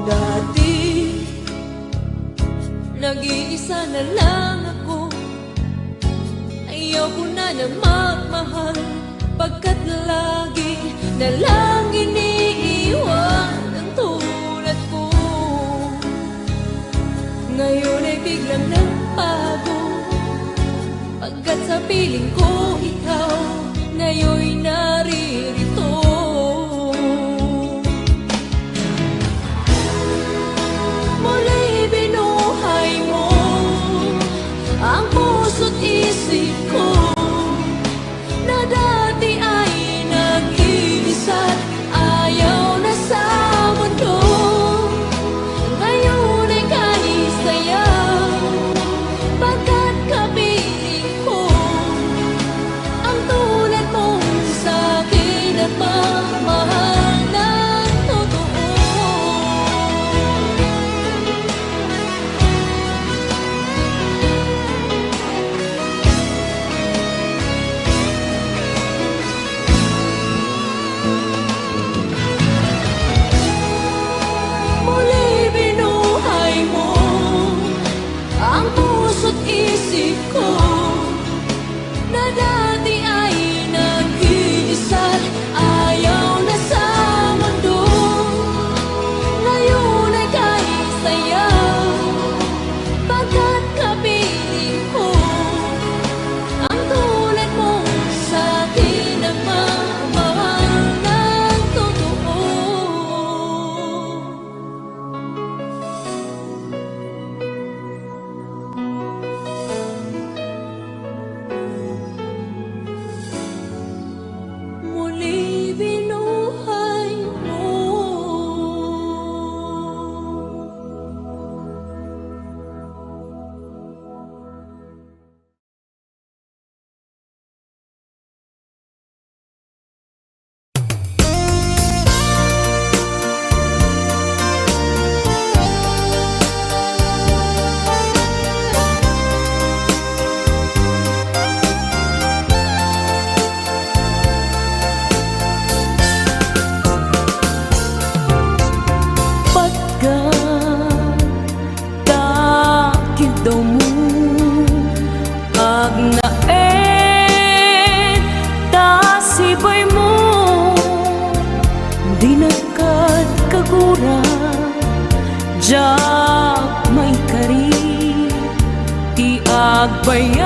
Dati nag-iisa na lang ako, ayoko na na magmahal, pagkat lagi na lang iniiwan ang tulad ko. Ngayon ay biglang nagbago, pagkat sa piling ko ikaw ngayon naririto. Muli binuhay mo ang puso't isip ko na dati ay nag-iisa't ayaw na sa mundo. Ngayon ay kahit saya, pagkat kapiling ko ang tulad mong sa'kin at magmahal ng totoo. Muli binuhay mo ang puso't isip ko na dati ay nag-iisa't ayaw na sa mundo. Ngayon ay kahit saya, pagkat kapiling ko ang tulad mong sa'kin nagmamahal ng totoo. Muli binuhay mo. Pagkatakit daw mo agnaen tasibay mo di nagkat kagura jak may kari ti agbayag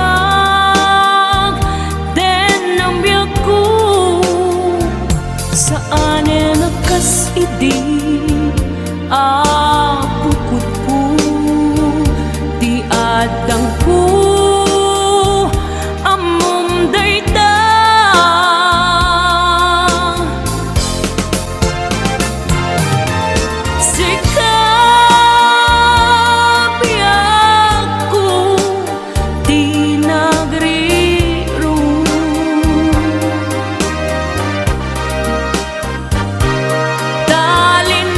den ang biyak ko saan nakas idi apukot ko di adang ko amom dayta sikap biyak ko di nagriro dalin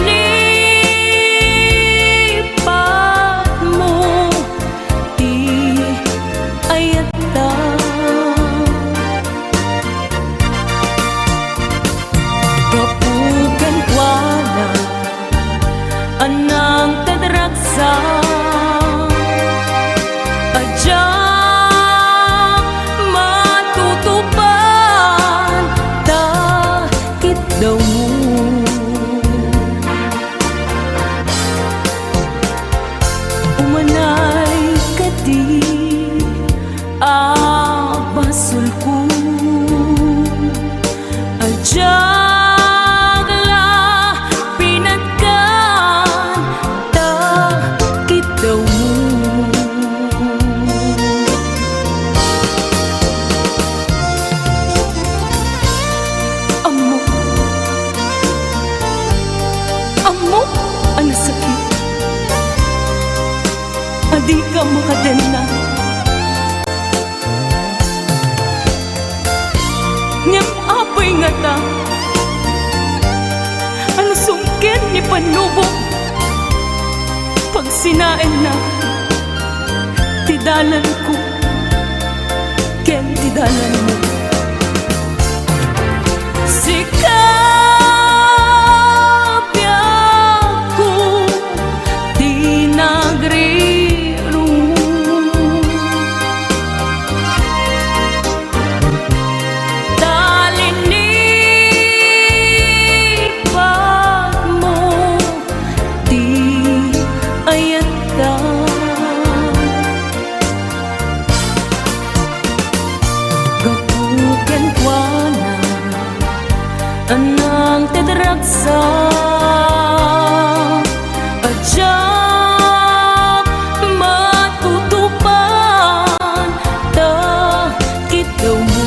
makadena. Ngem apay nga ta, ano sungkin ni panubok, pag sinain na, tidalan ko, ken tidalan mo. Sikabyaku di nagriru, talinipan mo di ayata. Gapuken kuana anang tedraksa ajak matutupan ta kita mo.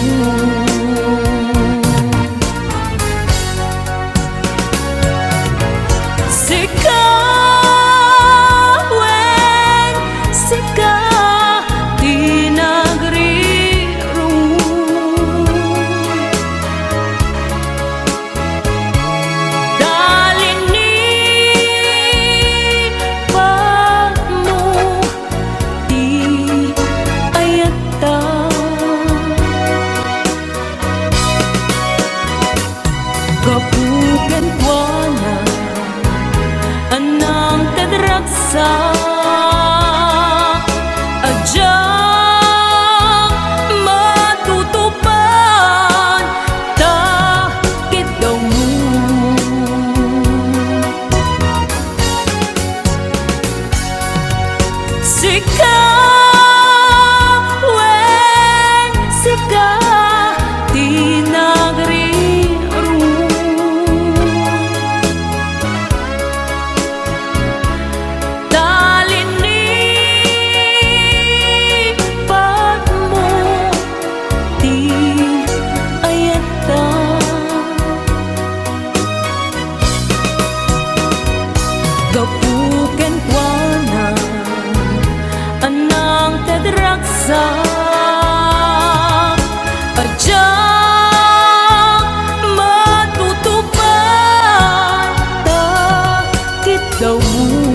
Sikawen sika di nagriru, dalinipan mo di ayata. Kapuken kuana anang tedraksa ajak matutupan ta kita mo. Sikawen sika di nagriru, talinipan mo di ayata. Gapuken kuana anang tedraksa ajak matutupan ta kita mo.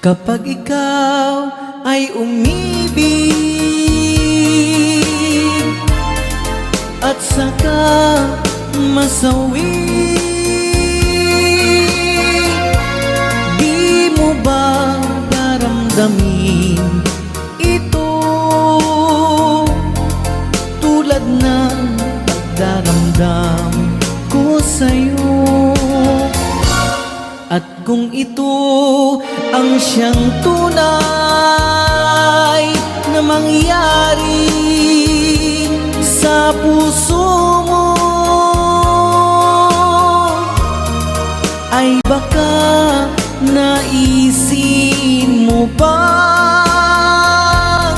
Kapag ikaw ay umibig at saka masawi, di mo ba daramdamin ito tulad ng pagdaramdam ko sa'yo? At kung ito ang siyang tunay na mangyari sa puso mo, ay baka naisin mo bang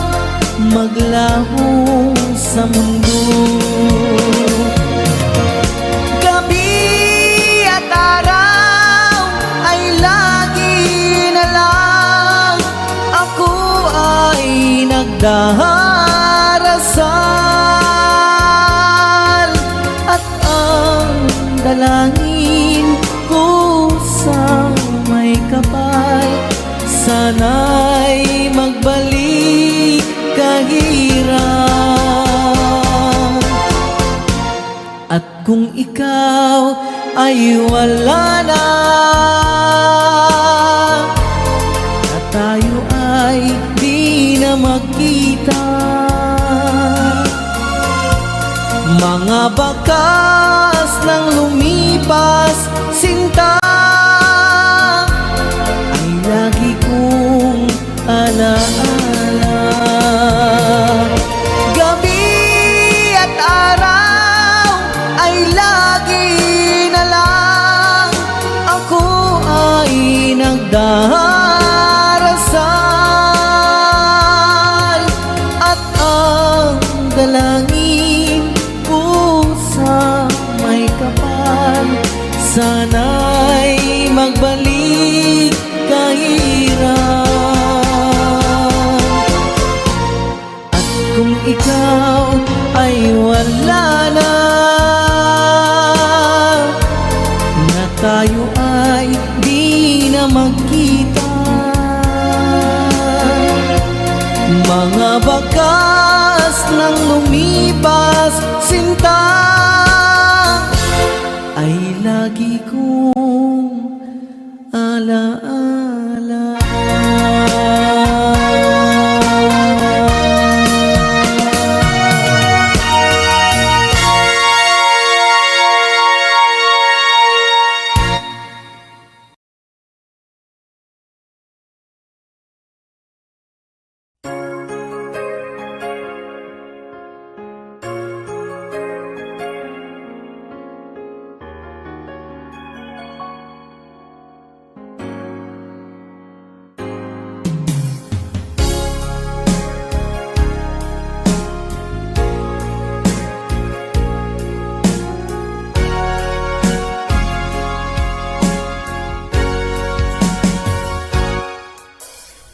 maglaho sa mundo? Nagdarasal at ang dalangin ko sa may kapal, sana'y magbalik kahirap. At kung ikaw ay wala na, na tayo ay di na magkita, mga bakas ng lumipas sinta alaala. Gabi at araw ay lagi na lang ako ay nagdarasal, at ang dalangin ko sa may kapal, sana'y magbalik kahirap. At kung ikaw ay wala na, na tayo ay di na magkita, mga bakas ng lumipas sinta ay lagi kong alaala.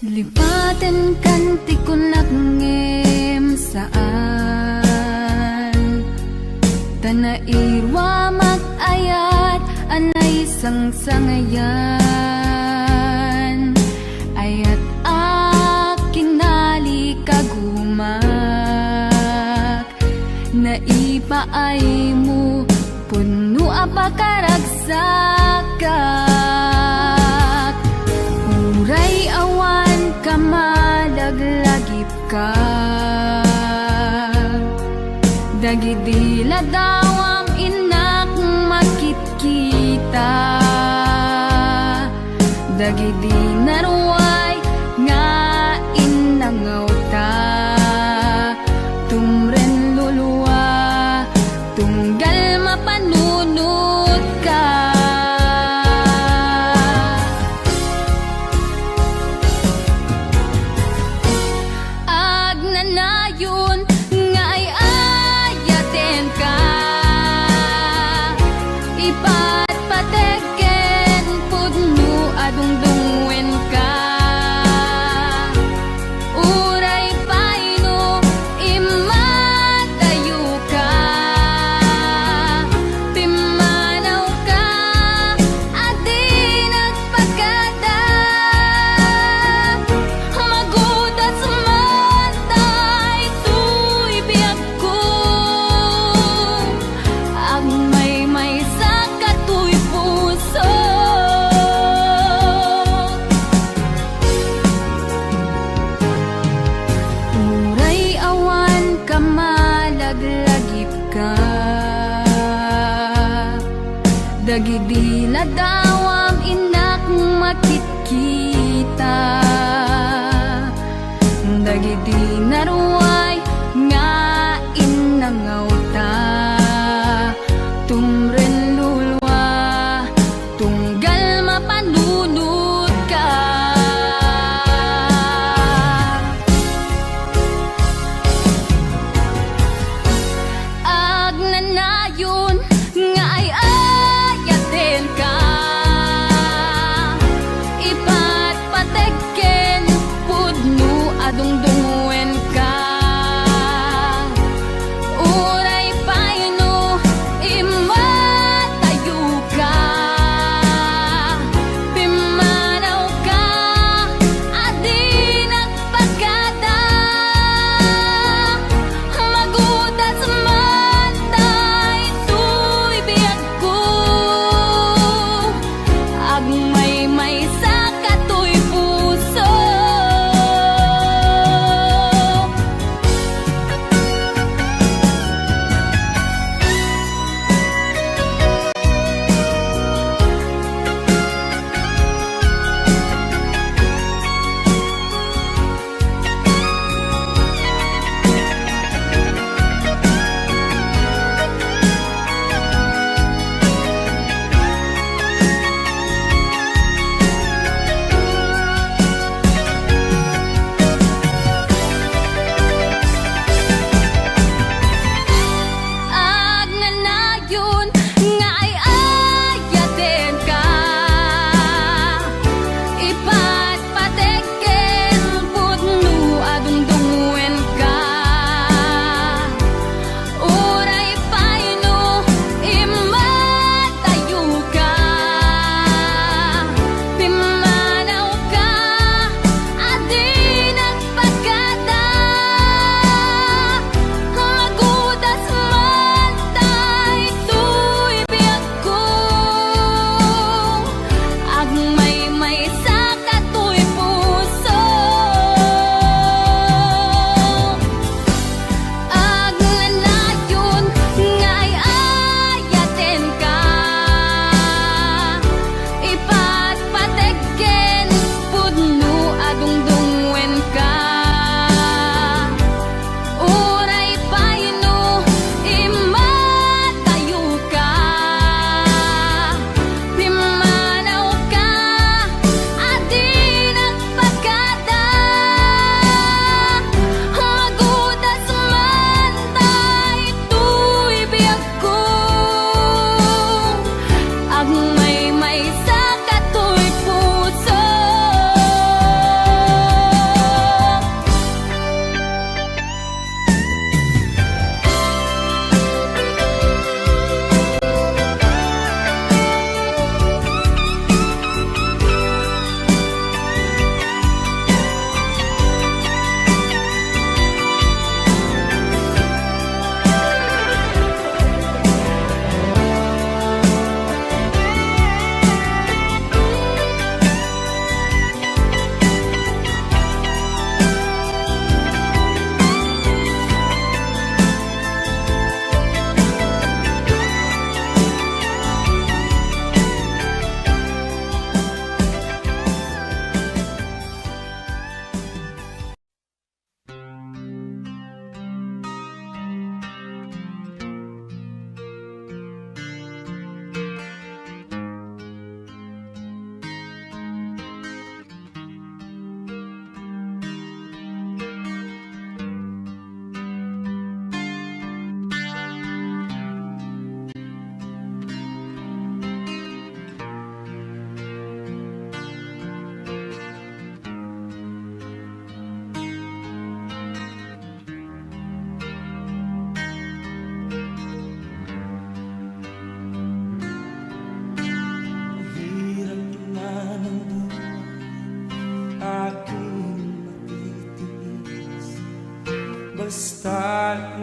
Lipatan kanti ko nagngem saan Tanairwa mag-ayat anay sang-sangayan, ayat akinali kagumak naipaay mo puno apakaragsakat uray awan kamadaglagip ka dagidila dawang inak makit kita dagidi naruay nga inangaw ta tumren luluwa tunggal mapanunod ka agnanayon nga ay ayaten ka ipatpateken pudno adungdungwen ka uray paino imatayo ka timanaw ka adi nagpagada magudas matay tuy biyag ko ang may sa katuy puso uray awan kamalaglagip ka dagidi ladawam inak makit kita dagidi naruay nga inangaw ta tumren lulwa tunggal mapanunod ka agnanayon nga ay ayaten ka ipatpateken pudno adungdungwen ka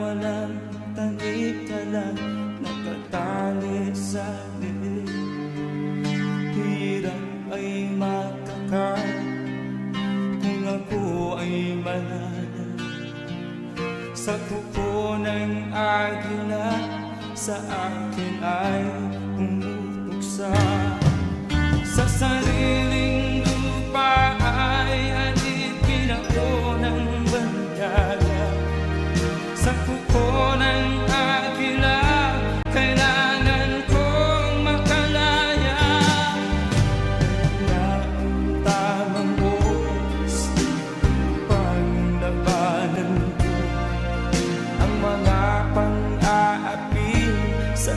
walang tanik-talang nakatali sa liig. Hirap ay makakal kung ako ay malala sa kuko ng agila, sa akin ay umuksa. Sa sariling lupa ay alipin ako ng bandala. Sa kuko ng agila, kailangan kong makalaya. Na ang tamang oras upang labanan ko ang mga pang-aapi sa